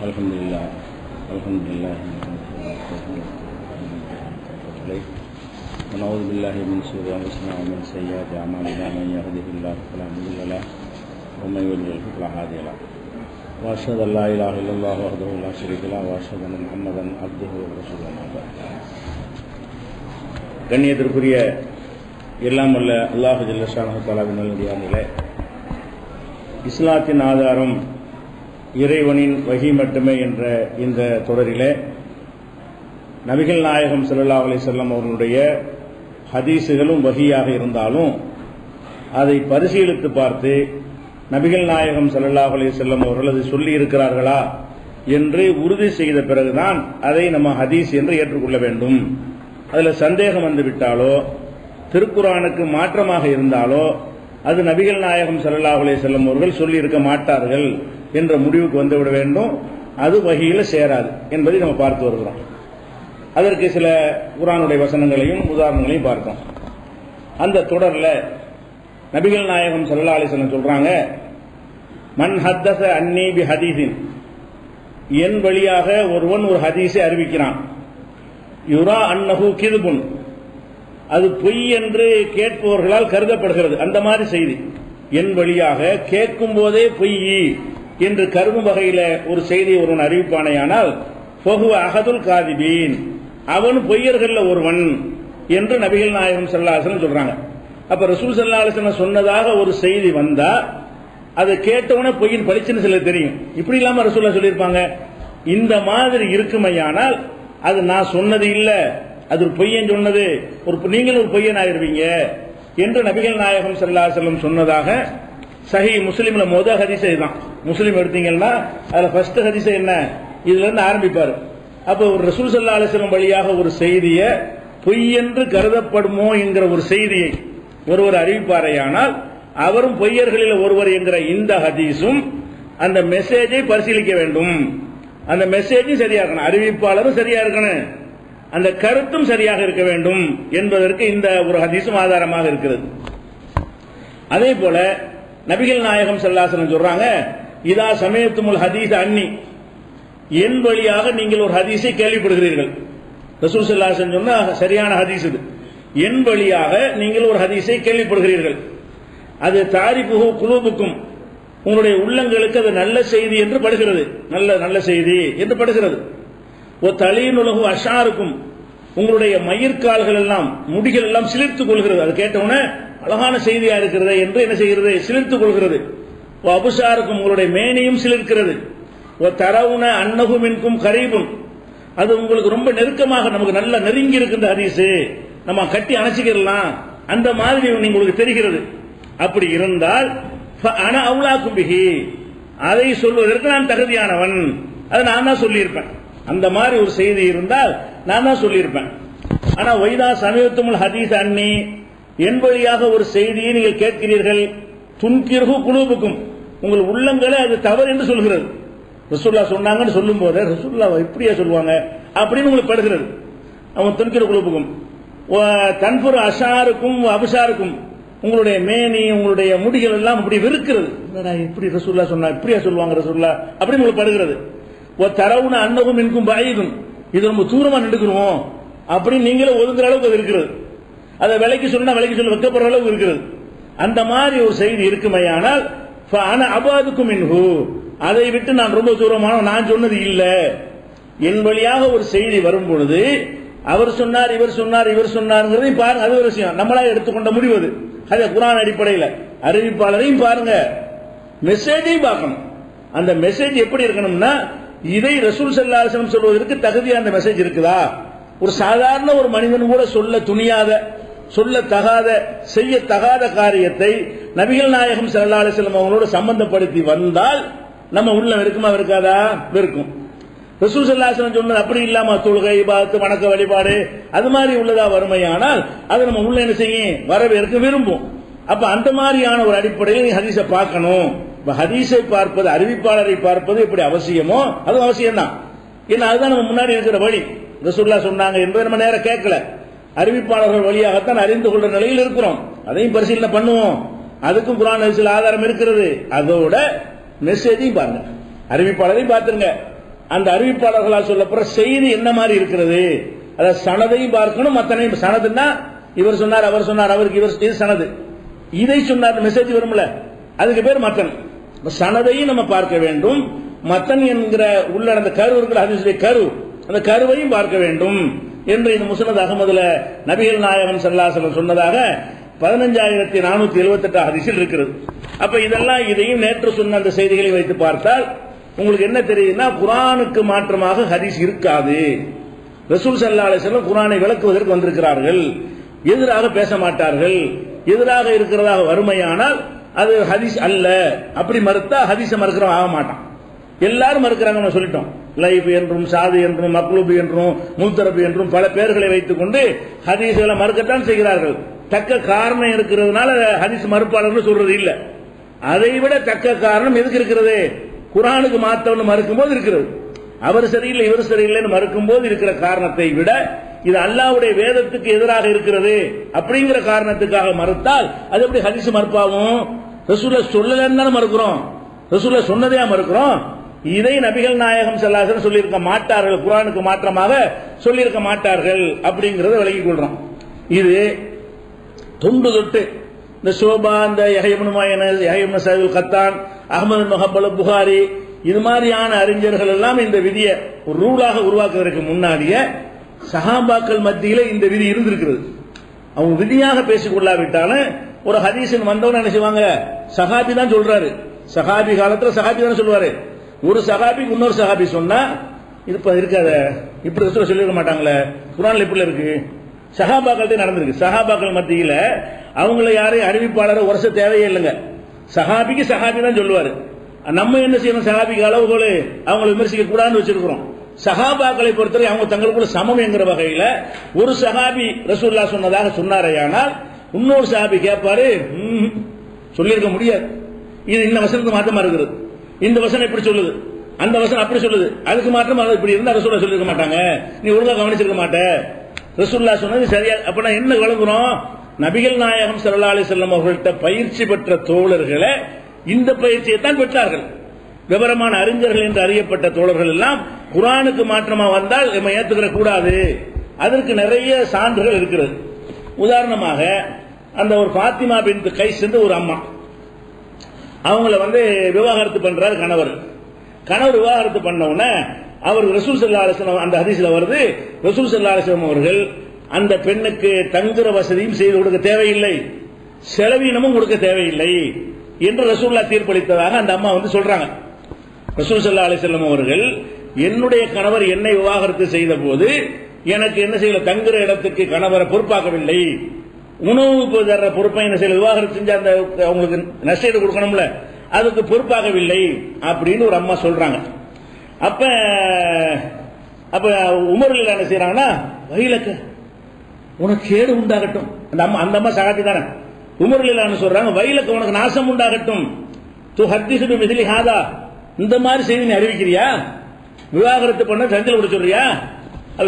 Alhamdulillah. ونعوذ بالله من شرور أنفسنا ومن سيئات أعمالنا من يهده الله فلا مضل له ومن يضلل فلا هادي له وأشهد أن لا إله إلا الله وحده لا شريك له وأشهد أن محمدا عبده ورسوله. கண்ணியத்திற்குரிய எல்லாம் வல்ல அல்லாஹ் ஜல்ல ஷானஹு தஆலாவின் நல்லடியார்களே, இஸ்லாத்தின் ஆதாரம் இறைவனின் வஹி மட்டுமே என்ற இந்த தொடரிலே நபிகள் நாயகம் ஸல்லல்லாஹு அலைஹி வஸல்லம் அவர்களுடைய ஹதீஸுகளும் வஹியாக இருந்தாலும் அதை பரிசீலித்து பார்த்து நபிகள் நாயகம் ஸல்லல்லாஹு அலைஹி வஸல்லம் அவர்கள் அதை சொல்லி இருக்கிறார்களா என்று உறுதி செய்த பிறகுதான் அதை நம்ம ஹதீஸ் என்று ஏற்றுக்கொள்ள வேண்டும். அதில் சந்தேகம் வந்துவிட்டாலோ திருக்குர்ஆனுக்கு மாற்றமாக இருந்தாலோ அது நபிகள் நாயகம் ஸல்லல்லாஹு அலைஹி வஸல்லம் அவர்கள் சொல்லி இருக்க மாட்டார்கள் என்ற முடிவுக்கு வந்துவிட வேண்டும். அது வஹீல சேராது என்பதை நம்ம பார்த்து வருகிறோம். அதற்கு சில குர்ஆனுடைய வசனங்களையும் உதாரணங்களையும் பார்த்தோம். அந்த தொடரில் நபிகள் நாயகம் ஸல்லல்லாஹு அலைஹி வஸல்லம் சொல்றாங்க, மன் ஹத்தஸ அன்னி பி ஹதீஸின், என் வழியாக ஒருவன் ஒரு ஹதீஸை அறிவிக்கிறான், யுரா அன்னஹு கிதுபுன், அது பொய் என்று கேட்பவர்களால் கருதப்படுகிறது. அந்த மாதிரி செய்தி என் வழியாக கேட்கும் போதே பொய் என்று கருதும் வகையில ஒரு செய்தியை ஒருவன் அறிவிப்பானையானால் ஃபஹுவ அஹதுல் காதிபீன், அவன் பொய்யர்கள்ல ஒருவன் என்று நபிகள் நாயகம் ஸல்லல்லாஹு அலைஹி வஸல்லம் சொல்றாங்க. அப்ப ரசூல் ஸல்லல்லாஹு அலைஹி வஸல்லம் சொன்னதாக ஒரு செய்தி வந்தா அதை கேட்டவனே பொய்யின் பளிச்சுன்னு சில தெரியும். இப்படி இல்லாம ரசூலுல்லாஹ் சொல்லியிருப்பாங்க. இந்த மாதிரி இருக்குமையானால் அது நான் சொன்னது இல்ல, அது ஒரு பொய்யன் சொன்னது, நீங்களும் ஒரு பொய்யன் ஆயிருவீங்க என்று நபிகள் நாயகம் ஸல்லல்லாஹு அலைஹி வஸல்லம் சொன்னதாக சஹீஹ் முஸ்லிம்ல முதல் ஹதீஸ் இதுதான். முஸ்லிம் எடுத்தீங்கன்னா அதுல ஃபர்ஸ்ட் ஹதீஸ் என்ன, இதுல இருந்து ஆரம்பிப்பாரு. அப்போ ஒரு ரசூல் ஸல்லல்லாஹு அலைஹி வஸல்லம் வழியாக ஒரு செய்தியை பொய் என்று கருதப்படுமோ என்கிற ஒரு செய்தியை ஒருவர் அறிவிப்பாரையானால் அவரும் பொய்யர்களில் ஒருவர் என்கிற இந்த ஹதீஸும் அந்த மெசேஜை பரிசீலிக்க வேண்டும். அந்த மெசேஜும் சரியா இருக்கணும், அறிவிப்பாளரும் சரியா இருக்கணும், அந்த கருத்தும் சரியாக இருக்க வேண்டும் என்பதற்கு இந்த ஒரு ஹதீஸும் ஆதாரமாக இருக்கிறது. அதே போல நபிகள் நாயகம் ஸல்லல்லாஹு அலைஹி வஸல்லம் சொல்றாங்க, இதா சமயத்துமுல் ஹதீஸ் அன்னி, என் வழியாக நீங்கள் ஒரு ஹதீஸை கேள்விப்படுகிறீர்கள். ரசூல் ஸல்லல்லாஹு அலைஹி வஸல்லம் சொன்ன சரியான ஹதீஸ் இது. என் வழியாக நீங்கள் ஒரு ஹதீஸை கேள்விப்படுகிறீர்கள், அது தாரிஃபுஹு குலூபுக்கும், உங்களுடைய உள்ளங்களுக்கு அது நல்ல செய்தி என்று படுகிறது, நல்ல செய்தி என்று படுகிறது. ஓ தலீனுலகு அஷாருக்கும், உங்களுடைய மயிர்கால்கள் எல்லாம் முடிகள் எல்லாம் சிலிர்த்துக் கொள்கிறது, அது கேட்டவுடனே அழகான செய்தியா இருக்கிறது என்று என்ன செய்கிறது, சிலிர்த்துக் கொள்கிறது. ஓ அபுசாருக்கும், உங்களுடைய மேனியும் சிலிர்க்கிறது. ஓ தரவுன அன்னகு மின்கும் கரீபுன், அது உங்களுக்கு ரொம்ப நெருக்கமாக நமக்கு நல்ல நெருங்கி இருக்கின்ற ஹதீஸ், நம்ம கட்டி அணைச்சிக்கலாம் அந்த மாதிரி உங்களுக்கு தெரிகிறது. அப்படி இருந்தால் அன அவுலாக்கும் பிஹி, அதை சொல்வதற்கு நான் தகுதியானவன், அதை நான் தான் சொல்லியிருப்பேன். அந்த மாதிரி ஒரு செய்தி இருந்தால் நான் தான் சொல்லியிருப்பேன். ஆனா வைதா சமயத்துமுல் ஹதீஸ் அன்னி, என் வழியாக ஒரு செய்தியை நீங்கள் கேட்கிறீர்கள், துன்கிர்ஹு குலூபுக்கும், உங்கள் உள்ளங்களே அது தவறு என்று சொல்கிறது. ரசூலுல்லாஹ் சொன்னாங்கன்னு சொல்லும் போது ரசூலுல்லாஹ் இப்படியே சொல்லுவாங்க அப்படின்னு உங்களுக்கு படுகிறது. அவன் துன்கிர்ஹு குலூபுக்கும் தன்ஃபுர் அஷாருக்கும் அபுசாருக்கும், உங்களுடைய மேனி உங்களுடைய முடிகள் எல்லாம் இப்படி வெறுக்கிறது. இப்படி ரசூலுல்லாஹ் சொன்னா இப்படியா சொல்லுவாங்க ரசூலுல்லாஹ் அப்படின்னு உங்களுக்கு படுகிறது. ஓ தரவுன அன்னகும் மின்கும் பாயிதும், இது ரொம்ப தூரமா நின்றுக்கிறோம் அப்படின்னு நீங்களே ஒதுங்குற அளவுக்கு அது இருக்கிறது. அதை விலைக்கு சொன்னா விலைக்கு சொல்ல வைக்கப்படுற அளவுக்கு இருக்கிறது. அந்த மாதிரி ஒரு செய்தி இருக்குமையானால் அபாதுக்கும் மின்ஹு, அதை விட்டு நான் ரொம்ப தூரமான நான் சொன்னது இல்ல. என் வழியாக ஒரு செய்தி வரும் பொழுது அவர் சொன்னார் இவர் சொன்னார் இவர் சொன்னார்ங்கிறதையும் பாருங்க, அது ஒரு விஷயம். நம்மளா எடுத்துக்கொண்ட முடிவது அது குர்ஆன் அடிப்படையில். அறிவிப்பாளரையும் பாருங்க, மெசேஜையும் பார்க்கணும். அந்த மெசேஜ் எப்படி இருக்கணும்னா, இதை ரசூல் ஸல்லல்லாஹு அலைஹி வஸல்லம் சொல்வதற்கு தகுதியான அந்த மெசேஜ் இருக்குதா? ஒரு சாதாரண ஒரு மனிதன் கூட சொல்ல துணியாத, சொல்ல தகாத, செய்ய தகாத காரியத்தை நபிகள் நாயகம் ஸல்லல்லாஹு அலைஹி வஸல்லம் அவங்களோட சம்பந்தப்படுத்தி வந்தால் நம்ம உள்ள இருக்குமா இருக்காதா? இருக்கும். ரசூல் ஸல்லல்லாஹு அலைஹி வஸல்லம் சொன்னது அப்படி இல்லாம தொழுகை, இபாதத், வணக்க வழிபாடு அது மாதிரி உள்ளதா வறுமையானால் அது நம்ம உள்ள என்ன செய்யும், வரவேற்க விரும்பும். அப்ப அந்த மாதிரியான ஒரு அடிப்படையில் நீ ஹதீஸை பார்க்கணும். ஹதீஸை பார்ப்பது, அறிவிப்பாளரை பார்ப்பது எப்படி அவசியமோ அதுவும் அவசியம் தான். ஏன்னா அதுதான் நம்ம முன்னாடி இருக்கிற வழி. ரசூலுல்லாஹ் சொன்னாங்க என்பதை நம்ம நேரம் கேட்கல, அறிவிப்பாளர்கள் வழியாகத்தான் அறிந்து கொள்ற நிலையில் இருக்கிறோம். அதையும் பரிசீலனை பண்ணுவோம். அதுக்கும் குர்ஆன் ஹதீஸ்ல ஆதாரம் இருக்கிறது. அதோட மெசேஜையும் பாருங்க, அறிவிப்பாளரையும் பார்த்துருங்க, அந்த அறிவிப்பாளர்களால் சொல்லப்படுற செய்தி என்ன மாதிரி இருக்கிறது, அதாவது சனதையும் பார்க்கணும். மத்தனையும் சனதுன்னா இவர் சொன்னார் அவர் சொன்னார் அவருக்கு இவர் இது சனது, இதை சொன்னார் மெசேஜ் வரும்ல, அதுக்கு பேர் மத்தன். சனதையும் நம்ம பார்க்க வேண்டும். மத்தன் என்கிற உள்ள அந்த கரு இருக்கிற ஹதீஸுடைய கரு, அந்த கருவையும் பார்க்க வேண்டும் என்று இந்த முஸ்னத் அகமதுல நபிகள் நாயகம் ஸல்லல்லாஹு அலைஹி வஸல்லம் சொன்னதாக 15478 ஹதீஸில் இருக்கிறது. அப்ப இதெல்லாம் இதையும் நேற்று சொன்ன அந்த செய்திகளை வைத்து பார்த்தால் உங்களுக்கு என்ன தெரியுதுன்னா, குர்ஆனுக்கு மாற்றமாக ஹதீஸ் இருக்காது. ரசூல் ஸல்லல்லாஹு அலைஹி வஸல்லம் குர்ஆனை விளக்குவதற்கு வந்திருக்கிறார்கள், எதிராக பேச மாட்டார்கள். எதிராக இருக்கிறதாக வறுமையானால் அது ஹதீஸ் அல்ல. அப்படி மறுத்தா ஹதீஸை மறுக்கிறவன் ஆக மாட்டான். எல்லாரும் மறுக்கிறாங்க சொல்லிட்டோம். லைஃப் என்றும் சாது என்றும் மக்லூப் என்றும் முல்தரபு என்றும் பல பெயர்களை வைத்துக் கொண்டு ஹதீஸ்களை மறுக்கத்தான் செய்கிறார்கள். தக்க காரணம் இருக்கிறதுனால ஹதீஸ் மறுப்பாளர்கள் சொல்றது இல்ல. அதை விட தக்க காரணம் எதுக்கு இருக்கிறது? குர்ஆனுக்கு மாத்தவன்னு மறுக்கும் போது இருக்கிறது. அவர் சரியில்லை இவர் சரியில்லைன்னு மறுக்கும் போது இருக்கிற காரணத்தை விட இது அல்லாஹ்வுடைய வேதத்துக்கு எதிராக இருக்கிறது அப்படிங்கிற காரணத்துக்காக மறுத்தால் அது எப்படி ஹதீஸ் மறுப்பாகும்? ரசூலுல்லாஹ் சொல்லலன்னு தானே மறுக்கிறோம், ரசூலுல்லாஹ் சொன்னதையா மறுக்கிறோம். இதை நபிகள் நாயகம் ஸல்லல்லாஹு அலைஹி வஸல்லம் சொல்லியிருக்க மாட்டார்கள், குர்ஆனுக்கு மாற்றமாக சொல்லியிருக்க மாட்டார்கள் அப்படிங்கறத விளங்கிக் கொள்றோம். இது தொண்டு தொட்டு இந்த ஷோபா, இந்த யஹ்யா இப்னு மயன், யஹ்யா இப்னு சயீதுல் கத்தான், அஹ்மது இப்னு ஹம்பல், புகாரி, இது மாதிரியான அறிஞர்கள் எல்லாம் இந்த விதியை ஒரு ரூலாக உருவாக்குவதற்கு முன்னாடியே சஹாபாக்கள் மத்தியில இந்த விதி இருந்திருக்கிறது. அவங்க விதியாக பேசிக் கொள்ளாவிட்டாலும் ஒரு ஹதீஸின் வந்தவன் என்ன செய்வாங்க, சஹாபி தான் சொல்றாரு. சஹாபி காலத்துல சஹாபி தானே சொல்லுவாரு. ஒரு சஹாபிக்கு இன்னொரு சஹாபி சொன்னா இது இருக்காத, இப்படி ரசூலுல்லாஹ் சொல்லிருக்க மாட்டாங்களே, குர்ஆன்ல இப்படி இருக்கு. சஹாபாக்கள்கிட்ட நடந்திருக்கு. சஹாபாக்கள் மத்தியில அவங்கள யாரையும் அறிவிப்பாளர் உரச தேவையே இல்லைங்க. சஹாபிக்கு சஹாபி தான் சொல்லுவாரு. நம்ம என்ன செய்யணும், சஹாபிக்கு அளவுகோல் அவங்களை விமர்சிக்க கூடாதுன்னு வச்சிருக்கிறோம். சஹாபாக்களை பொறுத்தவரை அவங்க தங்களுக்குள்ள சமம் என்கிற வகையில ஒரு சஹாபி ரசூலுல்லாஹ் சொன்னதாக சொன்னாரையானால் இன்னொரு சஹாபி கேட்பாரு, சொல்லியிருக்க முடியாது, இது இந்த வசனத்துக்கு மாற்றமா இருக்குது, இந்த வசனம் இப்படி சொல்லுது, அந்த வசனம் அப்படி சொல்லுது, அதுக்கு மாற்றமா இப்படி இருந்தா ரசூலுல்லாஹ் சொல்லியிருக்க மாட்டாங்க, நீ ஒழுங்கா கவனிச்சிருக்க மாட்ட, ரசூலுல்லாஹ் சொன்னது சரியா. அப்ப என்ன விளங்குறோம், நபிகள் நாயகம் ஸல்லல்லாஹு அலைஹி வஸல்லம் அவர்கள்ட்ட பயிற்சி பெற்ற தோழர்களை இந்த பயிற்சியை தான் பெற்றார்கள். விவரமான அறிஞர்கள் என்று அறியப்பட்ட தோழர்கள் எல்லாம் குர்ஆனுக்கு மாற்றமா வந்தால் நம்ம ஏத்துக்கிற கூடாது. அதற்கு நிறைய சான்றுகள் இருக்கிறது. உதாரணமாக அந்த ஒரு ஃபாத்திமா பின்த் கைஸ் என்று ஒரு அம்மா, அவங்கள விவாகரத்து பண்றாரு கணவர். விவாகரத்து பண்ண உடனே அவர் ரசூல் ஸல்லல்லாஹு அலைஹி வஸல்லம், அந்த ஹதீஸ்ல வருது, ரசூல் ஸல்லல்லாஹு அலைஹி வஸல்லம் அவர்கள் அந்த பெண்ணுக்கு தங்குற வசதியும் செய்து கொடுக்க தேவையில்லை, செலவீனமும் கொடுக்க தேவையில்லை என்று ரசூலுல்லாஹ் தீர்ப்பளித்ததாக அந்த அம்மா சொல்றாங்க. ரசூல் ஸல்லல்லாஹு அலைஹி வஸல்லம் அவர்கள் என்னுடைய கணவர் என்னை விவாகரத்து செய்த போது எனக்கு என்ன செய்யல, தங்குற இடத்துக்கு கணவரை பொறுப்பாக்கவில்லை, உணவு தர்ற பொறுப்பை என்ன செய்யல, விவாகரத்து செஞ்ச அந்த அவங்களுக்கு நஷ்டஈடு கொடுக்கணும்ல, அதுக்கு பொறுப்பாகவில்லை அப்படின்னு ஒரு அம்மா சொல்றாங்க. அப்ப அப்ப உமர்ல என்ன செய்யறாங்கன்னா, வயலுக்கு உனக்கு கேடு உண்டாகட்டும், அந்த அம்மா சகாபி தானே, உமர்ல சொல்றாங்க, வயலுக்கு உனக்கு நாசம் உண்டாகட்டும், து ஹத்திஸு பிமிஸ்லி ஹாதா, இந்த மாதிரி செய்தி நீ அறிவிக்கிறியா, விவாகரத்து பண்ண சங்கில விட சொல்றியா,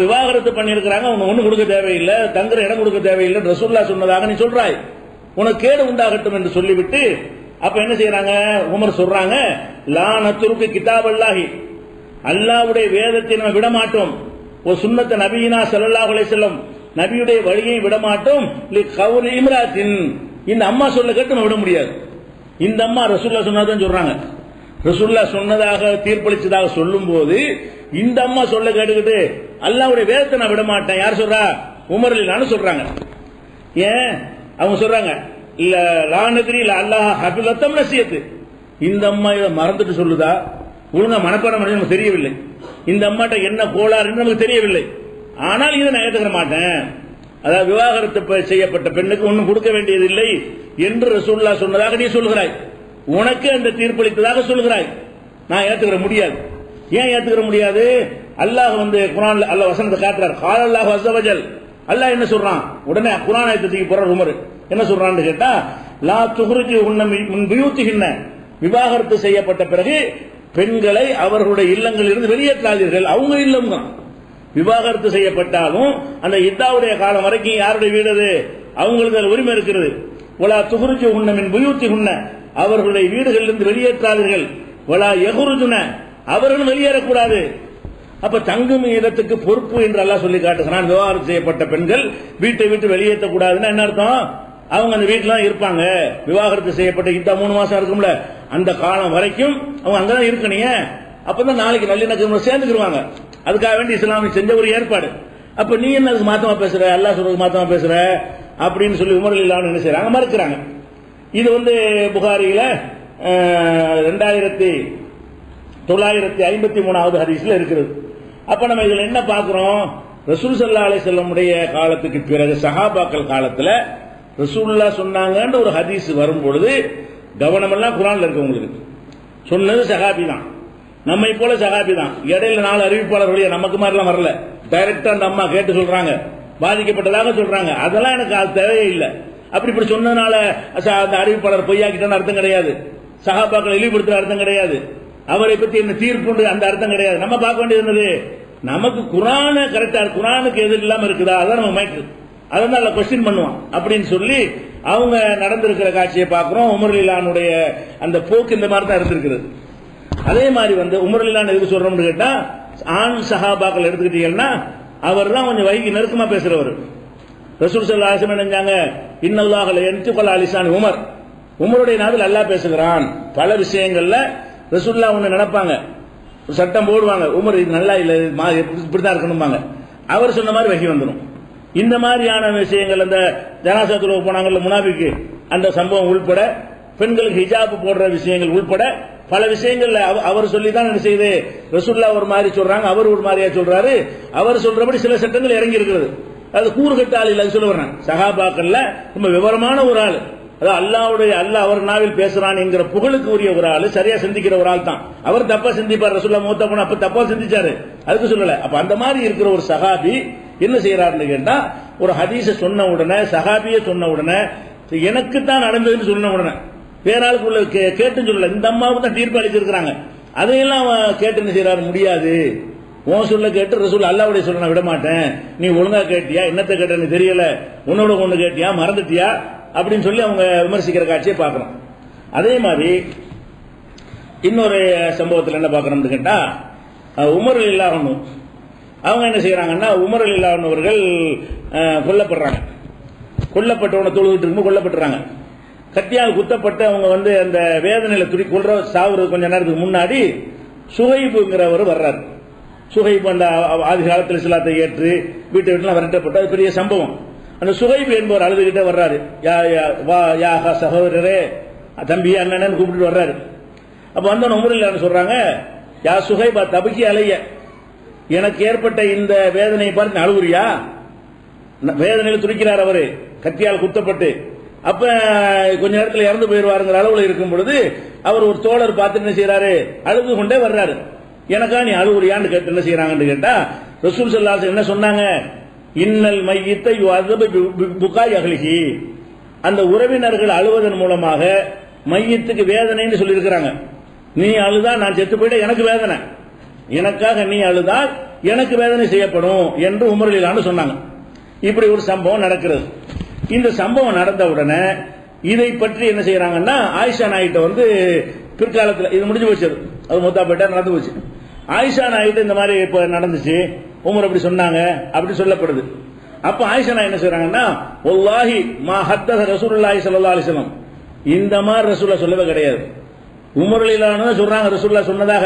விவாகரத்து பண்ணி இருக்கிறாங்க, உனக்கு ஒண்ணு கொடுக்க தேவையில்லை, தங்குற இடம் கொடுக்க தேவையில்லை, ரசூலுல்லாஹ் சொன்னதாக நீ சொல்றாய், உனக்கு கேடு உண்டாகட்டும் என்று சொல்லிவிட்டு அப்ப என்ன செய்யறாங்க, உமர் சொல்றாங்க, லா நத்ருக்கு கிதாபல்லாஹி, அல்லாஹ்வுடைய வேதத்தை நம்ம விட மாட்டோம், ஒரு சுன்னத்த நபியினா ஸல்லல்லாஹு அலைஹி வஸல்லம், நபியுடைய வழியை விட மாட்டோம், லி கௌலி இம்ராத்தின், இந்த அம்மா சொல்ல கேட்டு நம்ம விட முடியாது. இந்த அம்மா ரசூலுல்லாஹ் சொன்னதான் சொல்றாங்க, ரசூலுல்லாஹ் சொன்னதாக தீர்ப்பளிச்சதாக சொல்லும் போது இந்த அம்மா சொல்ல கேட்டுக்கிட்டு அல்லாஹ்வுடைய வேதத்தை நான் விட மாட்டேன், யார் சொல்றா, உமர் ரலியல்லாஹு சொல்றாங்க. ஏன் அவங்க சொல்றாங்க, இல்ல லானத்ரி அல்லாஹ் ஹபிலத்தம் நசியத்து, இந்த அம்மா இதை மறந்துட்டு சொல்லுதா, ஒழுங்கா மனப்பாடம் பண்ணி நமக்கு தெரியவில்லை, இந்த அம்மாட்ட என்ன கோளாறு நமக்கு தெரியவில்லை, ஆனால் இதை நான் ஏற்றுக்கிற மாட்டேன், அதாவது விவாகரத்து செய்யப்பட்ட பெண்ணுக்கு ஒன்னும் கொடுக்க வேண்டியதில்லை என்று ரசூலுல்லாஹ் சொன்னதாக நீ சொல்கிறாய், உனக்கு அந்த தீர்ப்பளித்ததாக சொல்கிறாய், நான் ஏற்றுக்கிற முடியாது. ஏன் ஏற்றுக்கிற முடியாது, அல்லாஹ் குர்ஆன்ல அல்லாஹ் வசனத்தை காட்டுறார், கால அல்லாஹு அஸ்ஸ வஜல், அல்லாஹ் என்ன சொல்றான், உடனே குர்ஆன் ஆயத்துக்கு போற உமர் என்ன சொல்றான்னு கேட்டா, லா துஹ்ரிஜுஹுன்ன மின் புயூத்திஹின்ன, விவாகரத்து செய்யப்பட்ட பிறகு பெண்களை அவர்களுடைய இல்லங்களில் இருந்து வெளியேற்றாதீர்கள், அவங்க இல்லம் தான். விவாகரத்து செய்யப்பட்டாலும் அந்த இத்தாவுடைய காலம் வரைக்கும் யாருடைய வீடு அது, அவங்களுக்கு அது உரிமை இருக்கிறது. வலா துஹ்ரிஜுஹுன்ன மின் புயூத்திஹுன்ன, அவர்களுடைய வீடுகளிலிருந்து வெளியேற்றாதீர்கள். வலா யஹ்ருஜுன, அவர்களும் வெளியேறக்கூடாது. அப்ப தங்கும் இடத்துக்கு பொறுப்பு என்று அல்லாஹ் சொல்லி காட்டுகிறான். விவாகரத்து செய்யப்பட்ட பெண்கள் வீட்டை விட்டு வெளியேற்றக்கூடாதுன்னா என்ன அர்த்தம்? அவங்க அந்த வீட்டுல இருப்பாங்க. விவாகரத்து செய்யப்பட்ட இந்த 3 மாசம் இருக்கும்ல, அந்த காலம் வரைக்கும் அவங்க அங்கதான் இருக்கணும். அப்பதான் நாளைக்கு நல்லிணக்கம் சேர்ந்துக்கிடுவாங்க. அதுக்காக வேண்டி இஸ்லாமிய செஞ்ச ஒரு ஏற்பாடு. அப்ப நீ என்ன அதுக்கு மாத்தமா பேசுற, அல்லாஹ் சொல்றதுக்கு மாத்தமா பேசுற அப்படின்னு சொல்லி உமர் ரலியல்லாஹு அன்ஹு என்ன செய்றாங்க, மறுக்கிறாங்க. இது புகாரியில 2953வது ஹதீஸ்ல இருக்கிறது. அப்ப நம்ம இதுல என்ன பார்க்கிறோம்? ரசூல் ஸல்லல்லாஹு அலைஹி வஸல்லம் உடைய காலத்துக்கு பிறகு சஹாபாக்கள் காலத்துல ரசூலுல்லாஹ் சொன்னாங்கன்ற ஒரு ஹதீஸ் வரும் பொழுது கவனம் எல்லாம் குர்ஆன்ல இருக்கு. உங்களுக்கு சொன்னது சஹாபி தான், நம்மை போல சஹாபி தான். இடையில 4 அறிவிப்பாளர் வழியா நமக்கு மாதிரிலாம் வரல. டைரக்டா அந்த அம்மா கேட்டு சொல்றாங்க, பாதிக்கப்பட்டதாக சொல்றாங்க. அதெல்லாம் எனக்கு அது தேவையே இல்லை. இப்படி சொன்னதுனால அந்த அறிவிப்பாளர் பொய்யாக்கிட்டான்னு அர்த்தம் கிடையாது. சஹாபாக்களை இழிவுபடுத்துற அர்த்தம் கிடையாது. அவரை பத்தி என்ன தீர்ப்பு அந்த அர்த்தம் கிடையாது. நம்ம பார்க்க வேண்டியது என்னது? நமக்கு குர்ஆன் கரெக்டா, குர்ஆனுக்கு எது இல்லாம இருக்குதா அதான் நம்ம மைக்கு, அதனால கொஸ்டின் பண்ணுவான் அப்படின்னு சொல்லி அவங்க நடந்திருக்கிற காட்சியை பார்க்கிறோம். உமர் ரலியல்லாஹு அன்ஹுடைய அந்த போக்கு இந்த மாதிரி தான் இருந்திருக்கிறது. அதே மாதிரி உமர் ரலியல்லாஹு அன்ஹு எதுக்கு சொல்றோம்னு கேட்டா, ஆண் சஹாபாக்கள் எடுத்துக்கிட்டீங்கன்னா அவர் தான் கொஞ்சம் வைகி நெருக்கமா பேசுறவர். ரசூல் ஸல்லல்லாஹு அலைஹி வஸல்லம் நினைச்சாங்க, இன்னல்லாஹ லா யன்திகு அலா லிசானி உமர், உமருடைய நாவில் அல்லாஹ் பேசுகிறான். பல விஷயங்கள்ல ரசூலுல்லாஹ் ஒன்னு நினைப்பாங்க, சட்டம் போடுவாங்க, உமர் இது நல்லா இல்ல, இப்படிதான் இருக்கணும்பாங்க. அவர் சொன்ன மாதிரி வகி வந்துடும். இந்த மாதிரியான விஷயங்கள் அந்த ஜனாசா தொழுக போனாங்கல்ல முனாபிக்கு, அந்த சம்பவம் உள்பட பெண்களுக்கு ஹிஜாப் போடுற விஷயங்கள் உள்பட பல விஷயங்கள்ல அவர் சொல்லி தான் என்ன செய்யுது, ரசூலுல்லாஹ் ஒரு மாதிரி சொல்றாங்க, அவர் ஒரு மாதிரியா சொல்றாரு. அவர் சொல்றபடி சில சட்டங்கள் இறங்கி இருக்கிறது. அது கூறுகட்ட ஆள் இல்ல, அது சொல்ல வர்றேன். சஹாபாக்கள்ல ரொம்ப விவரமான ஒரு ஆள், அதாவது அல்லாஹ் அவர் நாவில் பேசுறான் என்கிற புகழுக்கு உரிய ஒரு ஆள், சரியா சிந்திக்கிற ஒரு ஆள் தான். அவர் தப்பா சிந்திப்பார். ரசூலுல்லாஹ் மூத்தா போன அப்ப தப்பா சிந்திச்சாரு, அதுக்கு சொல்லல. அப்ப அந்த மாதிரி இருக்கிற ஒரு சஹாபி என்ன செய்யறாருன்னு கேட்டா, ஒரு ஹதீஸ சொன்ன உடனே, சஹாபிய சொன்ன உடனே, எனக்கு தான் நடந்ததுன்னு சொன்ன உடனே வேற ஆளுக்குள்ள கேட்டுன்னு சொல்லல, இந்த அம்மாவுக்கு தான் தீர்ப்பு அளிச்சிருக்கிறாங்க. அதையெல்லாம் கேட்டு என்ன செய்யறாரு, முடியாது. உன் சொல்ல கேட்டு ரசூல் அல்லாஹ்வுடைய சொல்ல நான் விட மாட்டேன், நீ ஒழுங்கா கேட்டியா, என்னத்தை கேட்டன்னு தெரியல, உன்னோட ஒண்ணு கேட்டியா, மறந்துட்டியா அப்படின்னு சொல்லி அவங்க விமர்சிக்கிற காட்சியை பார்க்கணும். அதே மாதிரி இன்னொரு சம்பவத்தில் என்ன பார்க்கணும்னு கேட்டா, உமர் ரலியல்லாஹு அன்ஹு அவங்க என்ன செய்யறாங்கன்னா, உமர் ரலியல்லாஹு அன்ஹு அவர்கள் கொல்லப்படுறாங்க. கொல்லப்பட்டவனை தொழுகிட்டு இருக்கும்போது கொல்லப்பட்டுறாங்க. கத்தியால் குத்தப்பட்டு அவங்க அந்த வேதனையில கொல்ற சாவுறது கொஞ்ச நேரத்துக்கு முன்னாடி சுஹைபுங்கிறவர் வர்றாரு. சுஹைப் அந்த ஆதி காலத்தில் இஸ்லாத்தை ஏற்று வீட்டை வீட்டுலாம் விரட்டப்பட்ட அது பெரிய சம்பவம். அந்த சுஹைப் என்பவர் அழுதுகிட்டே வர்றாரு. யா சகோதரரே, தம்பி, அண்ணன் கூப்பிட்டு வர்றாரு. அப்ப உமர் ரலியல்லாஹு அன்ஹு சொல்றாங்க, யா சுஹைபா தபக்கி அலைய, எனக்கு ஏற்பட்ட இந்த வேதனையை பார்த்து அழுகுறியா? வேதனையில் துடிக்கிறார் அவரு, கத்தியால் குத்தப்பட்டு. அப்ப கொஞ்ச நேரத்தில் இறந்து போயிருவாருங்கிற அளவுல இருக்கும் பொழுது அவர் ஒரு தோழர் பார்த்து என்ன செய்யறாரு, அழுது கொண்டே வர்றாரு. எனக்கா நீ அழுகுறியான்னு கேட்டு என்ன செய்யறாங்கன்னு கேட்டா, ரசூல் ஸல்லல்லாஹு அலைஹி வஸல்லம் என்ன சொன்னாங்க, இன்னல் மையித்த யுஅஸபு பிபுகாய் அஹ்லிஹி, அந்த உறவினர்கள் அழுவதன் மூலமாக மையத்துக்கு வேதனைன்னு சொல்லி இருக்கிறாங்க. நீ அழுதா நான் செத்து போயிட்ட எனக்கு வேதனை, எனக்காக நீ அழுதால் எனக்கு வேதனை செய்யப்படும் என்று உமர் ரலியல்லாஹு அன்ஹு சொன்னாங்க. இப்படி ஒரு சம்பவம் நடக்கிறது. இந்த சம்பவம் நடந்த உடனே இதை பற்றி என்ன செய்யறாங்கன்னா, ஆயிஷா நாயிட்ட பிற்காலத்தில் இது முடிஞ்சு போச்சு, அது மூத்தா போயிட்டா நடந்து போச்சு. ஆயிஷா நாயிட்ட இந்த மாதிரி இப்ப நடந்துச்சு, உமர் அப்படி சொன்னாங்க அப்படி சொல்லப்படுது. அப்ப ஆயிஷா நாய் என்ன செய்யறாங்கன்னா, வல்லாஹி மா ஹத்தஸ ரசூலுல்லாஹி ஸல்லல்லாஹு அலைஹி வஸல்லம், இந்த மாதிரி ரசூலுல்லாஹ் சொல்லவே கிடையாது. உமர் ரலியல்லாஹு அன்ஹு சொல்றாங்க ரசூலுல்லாஹ் சொன்னதாக.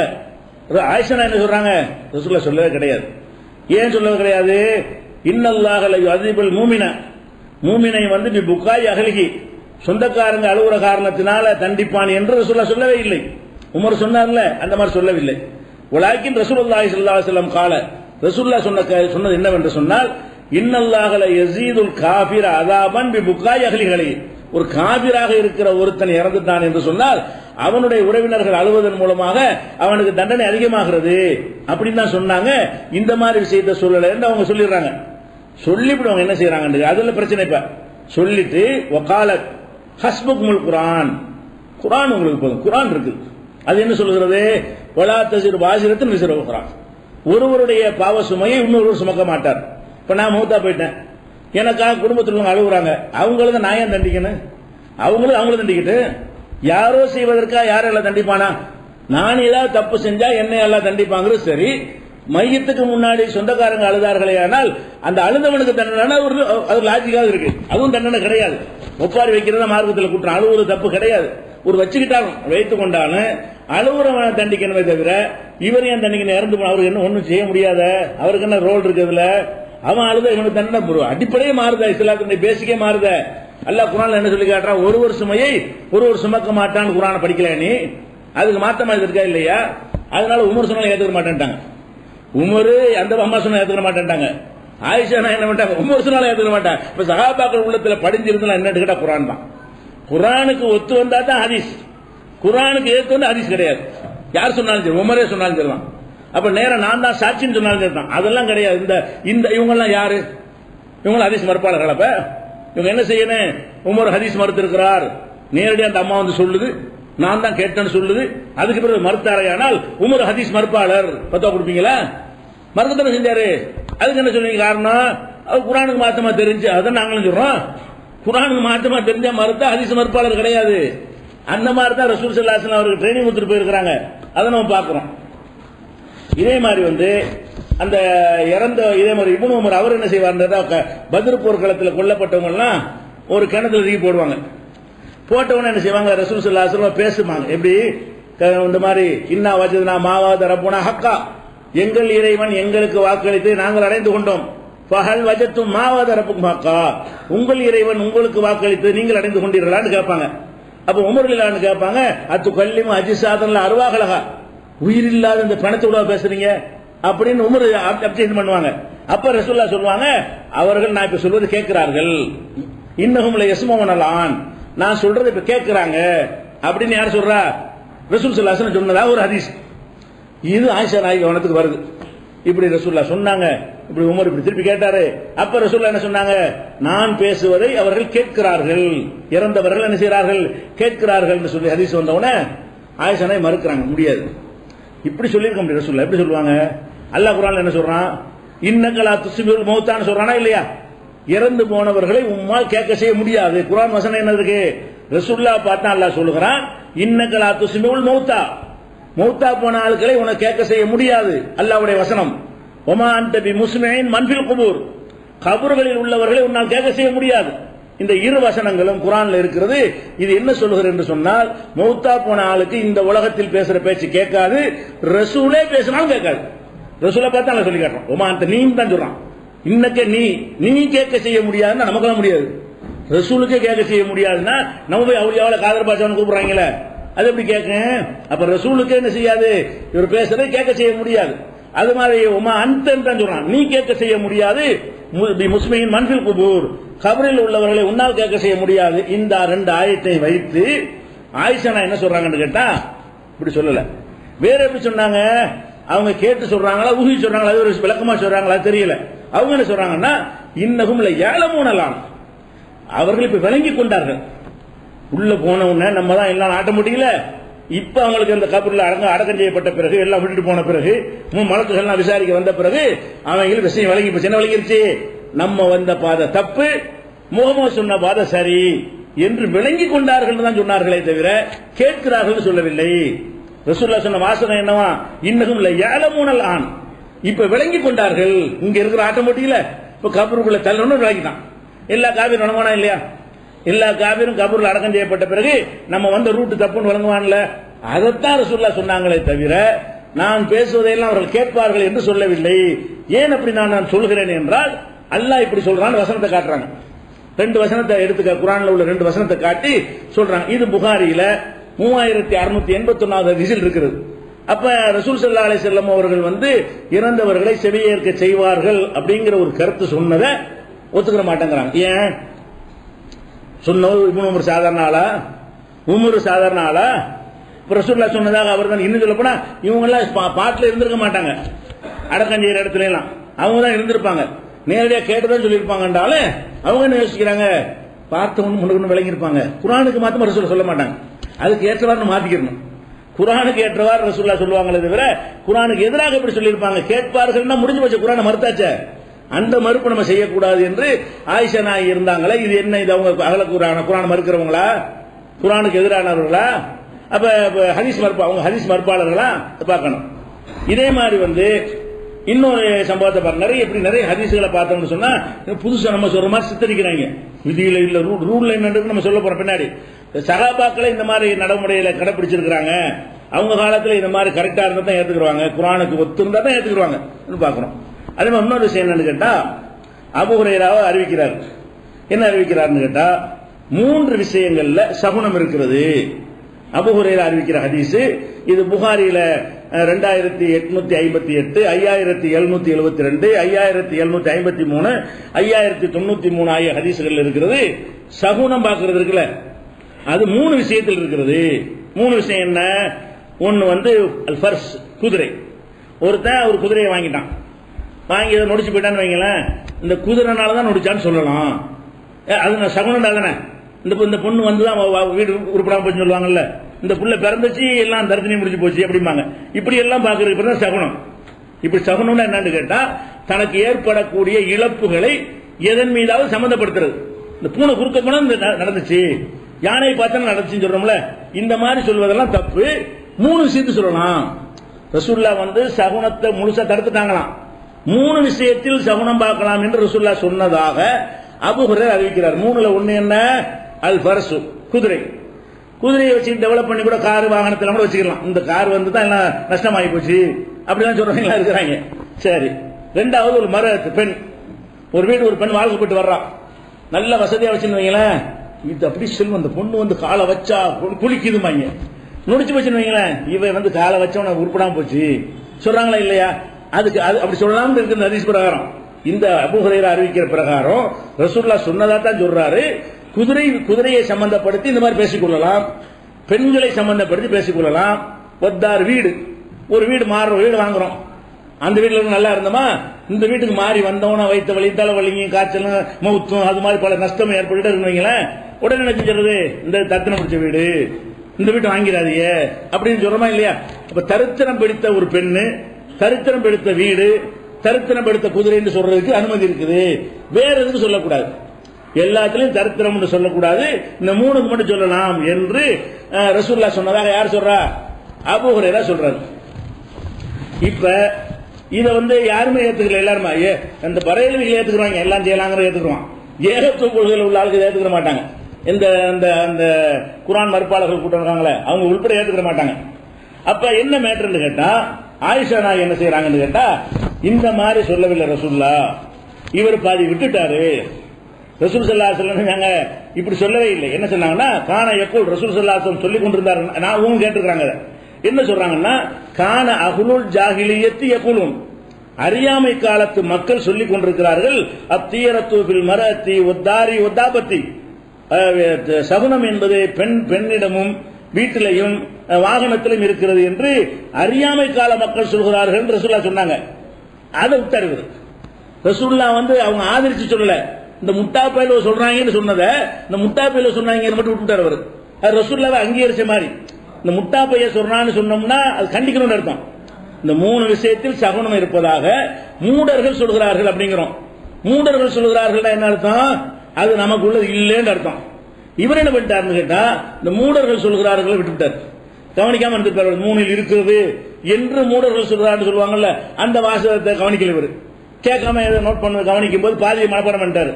ஆயிஷா நாய் என்ன சொல்றாங்க, ரசூலுல்லாஹ் சொல்லவே கிடையாது. ஏன் சொல்லவே கிடையாது? இன்னல்லாஹ லா யுஅஸிபுல் மூமின, மூமினை பிபுகாய் அஹ்லிஹி, சொந்தக்காரங்க அழுகுற காரணத்தினால தண்டிப்பான் என்று ரசூலுல்லாஹ் சொல்லவே இல்லை. உமர் சொன்னார்ல, அந்த மாதிரி சொல்லவில்லை. வலாக்கின் ரசூலுல்லாஹி ஸல்லல்லாஹு அலைஹி வஸல்லம் கால, ரசூலுல்லாஹ் சொன்னது என்னவென்று சொன்னால், இன்னல்லாஹ லா யஸீதுல் காஃபிர அஸாபன் பிபுகாய் அஹ்லிஹி, ஒரு காபிராக இருக்கிற ஒருத்தன் இறந்துட்டான் என்று சொன்னால் அவனுடைய உறவினர்கள் அழுவதன் மூலமாக அவனுக்கு தண்டனை அதிகமாகிறது அப்படின்னு தான் சொன்னாங்க. இந்த மாதிரி விஷயத்தை சொல்லல என்று அவங்க சொல்லிடுறாங்க. சொல்லிவிடுவாங்க என்ன செய்யறாங்க, அதுல பிரச்சனை. இப்ப சொல்லிட்டு வகாலத் ஹஸ்புக்குமுல் குர்ஆன், குர்ஆன் உங்களுக்கு போதும், குர்ஆன் இருக்கு. அது என்ன சொல்லுகிறது, வலா தஸிர் வாஸிரத்துன் விஸ்ர உக்ரா, ஒருவருடைய பாவ சுமையை இன்னொருவர் சுமக்க மாட்டார். இப்ப நான் மூத்தா போயிட்டேன், எனக்காக குடும்பத்தில் உள்ளவங்க அழுகுறாங்க, அவங்கள நான் ஏன் தண்டிக்கணும்? அவங்களும் தண்டிக்கிட்டு, யாரோ செய்வதற்காக யாரும் எல்லாம் தண்டிப்பானா? நான் ஏதாவது தப்பு செஞ்சா என்னை எல்லாம் தண்டிப்பாங்கிறது சரி, மையத்துக்கு முன்னாடி சொந்தக்காரங்க அழுதார்களே ஆனால் அந்த அழுதவனுக்கு தண்டனை அது லாஜிக்காக இருக்கு. அதுவும் தண்டனை கிடையாது. ஒப்பாரி வைக்கிறத மார்க்கத்தில் குற்றம், அழுவுறது தப்பு கிடையாது. ஒரு வச்சுக்கிட்டாலும் வைத்துக் கொண்டாலும் அழுவுறவனை தண்டிக்கணுமே தவிர இவர் ஏன் தண்டிக்கணும்? இறந்து அவருக்கு என்ன ஒன்றும் செய்ய முடியாத, அவருக்கு என்ன ரோல் இருக்குதுல? அவன் அழுத இவனுக்கு தண்டனை அடிப்படையே மாறுத, இஸ்லாத்தினுடைய பேசிக்கே மாறுத. அல்லாஹ் குர்ஆன்ல என்ன சொல்லி காட்டுறான்? ஒரு சுமையை ஒருவர் சுமக்க மாட்டான்னு குர்ஆனை படிக்கல நீ? அதுக்கு மாத்தமா இருக்கா இல்லையா? அதனால உமர் சொன்னாலும் ஏத்துக்க மாட்டேன்ட்டாங்க. உமரு அந்த அம்மா சொன்னா ஏத்துக்க மாட்டேன்ட்டாங்க. ஆயிஷா என்ன பண்ணிட்டாங்க? உமர் சொன்னாலும் ஏத்துக்க மாட்டாங்க. இப்ப சஹாபாக்கள் உள்ளத்துல படிஞ்சிருந்தா என்ன கேட்டா குர்ஆன் தான். குர்ஆனுக்கு ஒத்து வந்தா தான் ஹதீஸ். குர்ஆனுக்கு ஏத்து வந்து ஹதீஸ் கிடையாது. யார் சொன்னாலும் சரி, உமரே சொன்னாலும் சரிதான். அப்ப நேரம் நான் தான் சாட்சின்னு சொன்னாலும் சரிதான். அதெல்லாம் கிடையாது. இந்த இவங்க எல்லாம் யாரு? இவங்க ஹதீஸ் மறுப்பாளர்கள். அப்ப இவங்க என்ன செய்யணும்? உமர் ஹதீஸ் மறுத்திருக்கிறார், நேரடியாக அந்த அம்மா வந்து சொல்லுது, நான் தான் கேட்டேன்னு சொல்லுது. அதுக்கு பிறகு மறுத்தாரையானால் உமர் ஹதீஸ் மறுப்பாளர் பத்தா கொடுப்பீங்களா? மறுக்கத்தானே செஞ்சாரு. அதுக்கு என்ன சொல்றீங்க காரணம்? அது குர்ஆனுக்கு மாத்தமா தெரிஞ்சு. அதான் நாங்களும் சொல்றோம், குர்ஆனுக்கு மாத்தமா தெரிஞ்சா மறுத்தா ஹதீஸ் மறுப்பாளர் கிடையாது. அந்த மாதிரி தான் ரசூல் ஸல்லல்லாஹு அலைஹி வஸல்லம் அவருக்கு ட்ரைனிங் கொடுத்துட்டு போயிருக்கிறாங்க. அதை நம்ம பார்க்கிறோம். இதே மாதிரி வந்து அந்த இறந்த இதே மாதிரி இப்னு உமர் அவர் என்ன செய்வார்? பத்ர் போர்க்களத்தில் கொல்லப்பட்டவங்க எல்லாம் ஒரு கிணத்துல தூக்கி போடுவாங்க. போட்டவன என்ன செய்வாங்க? ரசூல் ஸல்லல்லாஹு அலைஹி வஸல்லம் பேசுவாங்க. எப்படி? இந்த மாதிரி இன்னா வஜத்னா மாவாத ரப்புனா ஹக்கா, எங்கள் இறைவன் எங்களுக்கு வாக்களித்து நாங்கள் அடைந்து கொண்டோம். ஃபஹல் வஜத்தும் மாவாத ரப்புக்கும் ஹக்கா, உங்கள் இறைவன் உங்களுக்கு வாக்களித்து நீங்கள் அடைந்து கொண்டீர்களான்னு கேட்பாங்க. அப்ப உமர் இல்லான்னு கேட்பாங்க, அத்து கல்லிமு அஜிசாதன்ல அருவாகலகா, உயிர் இல்லாத இந்த பணத்தோட பேசுறீங்க அப்படின்னு உமர் அப்ஜெக்ட் பண்ணுவாங்க. அப்ப ரசூலுல்லாஹ் சொல்லுவாங்க, அவர்கள் நான் இப்ப சொல்வது கேட்கிறார்கள், இன்னஹும் லயஸ்மவுனலான், நான் சொல்றது இப்ப கேட்கிறாங்க அப்படின்னு யார் சொல்றா? ரசூல் ஸல்லல்லாஹு அலைஹி வஸல்லம் சொன்னதா ஒரு ஹதீஸ். இது ஆயிஷா நாயகி கவனத்துக்கு வருது. இப்படி ரசூலுல்லாஹ் சொன்னாங்க, இப்படி உமர் இப்படி திருப்பி கேட்டாரு. அப்ப ரசூலுல்லாஹ் என்ன சொன்னாங்க? நான் பேசுவதை அவர்கள் கேட்கிறார்கள், இறந்தவர்கள் என்ன செய்கிறார்கள்? கேட்கிறார்கள் என்று சொல்லி ஹதீஸ் வந்தவுடனே ஆயிஷா நாயகி மறுக்கிறாங்க, முடியாது, இப்படி சொல்லியிருக்க முடியும். ரசூலுல்லாஹ் எப்படி சொல்லுவாங்க? அல்லாஹ் குர்ஆன்ல என்ன சொல்றான்? இன்னகலா துஸ்மிஉல் மௌத்தான்னு சொல்றானா இல்லையா? இறந்து போனவர்களை உம்மால் கேட்க செய்ய முடியாது. குர்ஆன் வசனம் என்ன இருக்கு? ரசூலுல்லாஹ் பார்த்தா அல்லாஹ் சொல்லுகிறான், இன்னகலா துஸ்மிஉல் மௌத்தா, மௌத்தா போன ஆட்களை உனக்கு கேட்க செய்ய முடியாது. அல்லாஹ்வுடைய வசனம். ஒமா அன்த பிமுஸ்மிஇன் மன் ஃபில் குபூர், கபர்களில் உள்ளவர்களை உன்னால் கேட்க செய்ய முடியாது. இந்த இரு வசனங்களும் குர்ஆன்ல இருக்கிறது. இது என்ன சொல்லுகிறது என்று சொன்னால், மௌத்தா போன ஆளுக்கு இந்த உலகத்தில் பேசுற பேச்சு கேட்காது, ரசூலே பேசினாலும் கேட்காது. ரசூலை பார்த்தா அல்லாஹ் சொல்லி காட்டுறான், ஒமா அன்த நீ தான் சொல்றான், இன்னக்க நீ கேட்க செய்ய முடியாதுன்னா நமக்கெல்லாம் முடியாது. ரசூலுக்கே கேட்க செய்ய முடியாதுன்னா நம்ம போய் அவுலியாவுல காதர் பாஷான்னு கூப்பிடுறாங்களே, அது எப்படி கேட்க? அப்ப ரசூலுக்கே என்ன செய்யாது, இவர் பேசுறதை கேட்க செய்ய முடியாது. அது மாதிரி உமா அன்தன் தான் சொல்றான், நீ கேட்க செய்ய முடியாது. முஸ்லிமின் மன்ஃபில் குபூர், கபரில் உள்ளவர்களை உன்னால் கேட்க செய்ய முடியாது. இந்த ரெண்டு ஆயத்தை வைத்து ஆயிஷா என்ன சொல்றாங்கன்னு கேட்டா, இப்படி சொல்லல, வேற எப்படி சொன்னாங்க? அவங்க கேட்டு சொல்றாங்களா, ஊகி சொல்றாங்களா, அது ஒரு விளக்கமா சொல்றாங்களா தெரியல. அவங்க என்ன சொல்றாங்கன்னா, இன்னகும் ஏலமூனலாம், அவர்கள் இப்ப விளங்கி கொண்டார்கள். உள்ள போன உடனே நம்ம தான் எல்லாம் ஆட்ட முடியல. இப்ப அவங்களுக்கு அந்த கபரில் அடக்கம் செய்யப்பட்ட பிறகு, எல்லாம் விட்டுட்டு போன பிறகு, மலக்குகள்லாம் விசாரிக்க வந்த பிறகு அவங்களுக்கு விஷயம் விளங்கி போச்சு. என்ன விளங்கிருச்சு? நம்ம வந்த பாதை தப்பு, முகமது சொன்ன பாதை சரி என்று விளங்கி கொண்டார்கள் தான் சொன்னார்களே தவிர கேட்கிறார்கள் சொல்லவில்லை. ரசூலுல்லாஹ் சொன்ன வாசகம் என்னவா? இன்னகும் ஏலமூனலான், இப்ப விளங்கி கொண்டார்கள். இங்க இருக்கிற ஆட்டோமேட்டிக்கல இப்ப கபருக்குள்ள தள்ளணும் விளங்கிதான். எல்லா காவிரும் வழங்குவானா இல்லையா? எல்லா காவிரும் கபூர்ல அடக்கம் செய்யப்பட்ட பிறகு நம்ம வந்த ரூட் தப்புன்னு வழங்குவான்ல, அதைத்தான் ரசூலுல்லாஹ் சொன்னாங்களே தவிர நான் பேசுவதையெல்லாம் அவர்கள் கேட்பார்கள் என்று சொல்லவில்லை. ஏன் அப்படி நான் சொல்கிறேன் என்றால், அல்லாஹ் இப்படி சொல்றான்னு வசனத்தை காட்டுறாங்க. ரெண்டு வசனத்தை எடுத்துக்க, குர்ஆன்ல உள்ள ரெண்டு வசனத்தை காட்டி சொல்றாங்க. இது புகாரியில 3681வது ஹதீஸில் இருக்கிறது. அப்ப ரசூல் ஸல்லல்லாஹு அலைஹி வஸல்லம் அவர்கள் வந்து இறந்தவர்களை செவியேற்க செய்வார்கள் அப்படிங்கிற ஒரு கருத்து சொன்னதை ஒத்துக்கிற மாட்டேங்கிறாங்க. ஏன் சொன்னவர் இப்னு உமர் சாதாரண ஆளா? உமர் சாதாரண ஆளா? ரசூலுல்லாஹ் சொன்னதாக அவர் தான். இன்னும் சொல்ல போனா இவங்க எல்லாம் பாட்டில் இருந்திருக்க மாட்டாங்க, அடக்கம் செய்யற இடத்துல எல்லாம் அவங்க தான் இருந்திருப்பாங்க, நேரடியாக கேட்டுதான் சொல்லியிருப்பாங்க. என்றாலும் அவங்க என்ன யோசிக்கிறாங்க? பார்த்தவங்க முன்னுக்கு விளங்கியிருப்பாங்க. குர்ஆனுக்கு மாத்தமா ரசூல் சொல்ல மாட்டாங்க, அதுக்கு ஏற்றவாறு மாத்திக்கணும். குர்ஆனுக்கு ஏற்றவாறு ரசூலுல்லாஹ் சொல்லுவாங்களே தவிர குர்ஆனுக்கு எதிராக எப்படி சொல்லியிருப்பாங்க? கேட்பார்கள்னா முடிஞ்சு போச்சு, குர்ஆனை மறுத்தாச்சே, அந்த மறுப்பு நம்ம செய்யக்கூடாது என்று ஆயிஷா நாயகி இருந்தாங்களே. இது என்ன? இது அவங்க அகல குர்ஆன் மறுக்கிறவங்களா? குர்ஆனுக்கு எதிரானவர்களா? அப்ப ஹதீஸ் மறுப்பு, அவங்க ஹதீஸ் மறுப்பாளர்களா பார்க்கணும். இதே மாதிரி வந்து இன்னொரு சம்பவத்தை பாருங்க. நிறைய ஹதீஸ்களை பார்த்தோம்னு சொன்னா புதுசா நம்ம சொல்ற மாதிரி சித்தரிக்கிறாங்க. விதியில இல்ல ரூல்ல என்ன நம்ம சொல்ல போறோம் பின்னாடி. சகாபாக்களை இந்த மாதிரி நடைமுறையில கடைபிடிச்சிருக்கிறாங்க. அவங்க காலத்துல இந்த மாதிரி கரெக்டா இருந்தா தான் ஏத்துக்குவாங்க, குர்ஆனுக்கு ஒத்து இருந்தா தான் ஏத்துக்குவாங்க பாக்குறோம். அதே மாதிரி இன்னொரு விஷயம் என்னன்னு கேட்டா, அபூ ஹுரைராவை அறிவிக்கிறார். என்ன அறிவிக்கிறார்னு கேட்டா, 3 விஷயங்கள்ல சகுனம் இருக்கிறது. அபூ ஹுரைரா அறிவிக்கிற ஹதீஸ் இது புகாரில 2858, 5772, 5753, 5093 ஆகிய ஹதீஸ்கள் இருக்கிறது. சகுனம் பார்க்கிறது இருக்குல்ல, அது 3 விஷயத்தில் இருக்கிறது. 3 விஷயம் என்ன? ஒன்னு அல் ஃபர்ஸ், குதிரை. ஒருத்தன் ஒரு குதிரையை வாங்கிட்டான், வாங்கி அதை நொடிச்சு போயிட்டான்னு வைங்களேன், இந்த குதிரைனாலதான் நொடிச்சான்னு சொல்லலாம். அது சகுனம் தானே. இந்த பொண்ணு வந்துதான் வீடு உருப்படாம போச்சு சொல்லுவாங்கல்ல, இந்த புள்ள பிறந்துச்சு எல்லாம் தர்த்தனி முடிச்சு போச்சு அப்படிம்பாங்க. இப்படி எல்லாம் பாக்குறது சகுனம். இப்படி சகுனம்னா என்னன்னு கேட்டா, தனக்கு ஏற்படக்கூடிய இழப்புகளை எதன் மீதாவது சம்பந்தப்படுத்துறது. இந்த பூனை குறுக்க போனா நடந்துச்சு, யானை பார்த்தா நடந்துச்சுன்னு சொல்றோம்ல, இந்த மாதிரி சொல்வதெல்லாம் தப்பு. 3 விஷயத்து சொல்லலாம். ரசூல்லா சகுனத்தை முழுசா தடுத்துட்டாங்களாம். 3 விஷயத்தில் சகுனம் பார்க்கலாம் என்று ரசூல்லா சொன்னதாக அபூ ஹுரைரா அறிவிக்கிறார். 3ல ஒன்னு என்ன? அல் ஃபர்சு, குதிரை. குதிரையை வச்சு டெவலப் பண்ணி கூட கார் வாகனத்தில் கூட வச்சுக்கலாம். இந்த கார் தான் எல்லாம் நஷ்டமாகி போச்சு அப்படிலாம் சொல்றவங்களா இருக்கிறாங்க. சரி. 2வது ஒரு மரத்து பெண், ஒரு வீடு ஒரு பெண் வாழ்க்கைப்பட்டு வர்றான், நல்ல வசதியா வச்சுருவீங்களேன், இது அப்படி செல்வம், அந்த பொண்ணு காலை வச்சா குளிக்குதுமாங்க, நுடிச்சு வச்சுருவீங்களேன், இவ காலை வச்சவன உருப்படாம போச்சு சொல்றாங்களா இல்லையா? அதுக்கு அப்படி சொல்லலாம்னு இருக்கிற ஹதீஸ் பிரகாரம், இந்த அபூ ஹுரைரா அறிவிக்கிற பிரகாரம் ரசூலுல்லாஹ் சொன்னதா தான் சொல்றாரு. குதிரையை சம்பந்தப்படுத்தி இந்த மாதிரி பேசிக்கொள்ளலாம், பெண்களை சம்பந்தப்படுத்தி பேசிக்கொள்ளலாம். ஒத்தார் வீடு, ஒரு வீடு மாறுற வீடு வாங்குறோம், அந்த வீட்டுல நல்லா இருந்தோமா, இந்த வீட்டுக்கு மாறி வந்தவன வைத்த வலி, தலைவலிங்க, காய்ச்சலும், மவுத்தும், அது மாதிரி பல நஷ்டம் ஏற்பட்டு இருந்தீங்களேன், உடனே நினைச்சு சொல்றது இந்த தத்தினம் பிடிச்ச வீடு, இந்த வீட்டை வாங்கிறாதீங்க அப்படின்னு சொல்றோமா இல்லையா? அப்ப தரித்திரம் பிடித்த ஒரு பெண்ணு, தரித்திரம் பிடித்த வீடு, தரித்திரம் பிடித்த குதிரை என்று சொல்றதுக்கு அனுமதி இருக்குது. வேற எதுக்கு சொல்லக்கூடாது, எல்லாத்திலையும் தரித்திரம் என்று சொல்லக்கூடாது, இந்த 3க்கு மட்டும் சொல்லலாம் என்று ரசூலுல்லாஹ் சொன்னதாக யார் சொல்றா? அபூ ஹுரைரா சொல்றாரு. இப்ப இத யாருமே ஏத்துக்கல, எல்லாருமே அந்த பரையலுக்கு ஏத்துக்குறாங்க, எல்லாம் செய்யலாங்கிற ஏத்துக்குவான். ஏகத்துவ கொள்கையில் உள்ள ஆளுக்கு ஏத்துக்க மாட்டாங்க. இந்த குர்ஆன் மறுப்பாளர்கள் கூட்டம் இருக்காங்களே, அவங்க உள்பட ஏத்துக்க மாட்டாங்க. அப்ப என்ன மேட்டர்னு கேட்டா, ஆயிஷா நாயகி என்ன செய்யறாங்கன்னு கேட்டா, இந்த மாதிரி சொல்லவில்லை ரசூலுல்லாஹ், இவர் பாதி விட்டுட்டாரு. ரசூல் ஸல்லல்லாஹு அலைஹி வஸல்லம் இப்படி சொல்லவே இல்லை. என்ன சொன்னாங்கன்னா, கான யக்கூல், ரசூல் ஸல்லல்லாஹு அலைஹி வஸல்லம் சொல்லிக் கொண்டிருந்தார். நான் அவங்க கேட்டுக்கிறாங்க, என்ன சொல்றாங்கன்னா, கான அஹ்லுல் ஜாஹிலியத்தி யக்கூலுன், அறியாமை காலத்து மக்கள் சொல்லிக் கொண்டிருக்கிறார்கள், அத்தீரத்து பில் மரத்தி ஒத்தாரி ஒத்தாபத்தி, சகுனம் என்பது பெண்ணிடமும் வீட்டிலையும் வாகனத்திலும் இருக்கிறது என்று அறியாமை கால மக்கள் சொல்கிறார்கள் என்று ரசூலுல்லாஹ் சொன்னாங்க. அதை விட்டாரு ரசூலுல்லாஹ் அவங்க ஆதரிச்சு சொல்லல, இந்த முட்டாப்பையில சொல்றாங்கன்னு சொன்னதை, இந்த முட்டாப்பையில சொன்னாங்க மட்டும் விட்டுட்டார் அவர். அது ரசூலுல்லாஹ் அங்கீகரிச்ச மாதிரி. இந்த முட்டாப்பைய சொல்றான்னு சொன்னோம்னா அது கண்டிக்கணும்னு அர்த்தம். இந்த 3 விஷயத்தில் சகுனம் இருப்பதாக மூடர்கள் சொல்கிறார்கள் அப்படிங்கிறோம். மூடர்கள் சொல்கிறார்கள் என்ன அர்த்தம்? அது நமக்குள்ள இல்லைன்னு அர்த்தம். இவர் என்ன பண்ணிட்டாருன்னு கேட்டா, இந்த மூடர்கள் சொல்கிறார்கள் விட்டுவிட்டார், கவனிக்காம இருந்திருப்பார். 3ல் இருக்கிறது என்று மூடர்கள் சொல்றாருன்னு சொல்லுவாங்கல்ல, அந்த வாசகத்தை கவனிக்கல இவர். கேட்காம ஏதோ நோட் பண்ண கவனிக்கும் போது பாதியை மனப்பாடம் பண்ணிட்டாரு,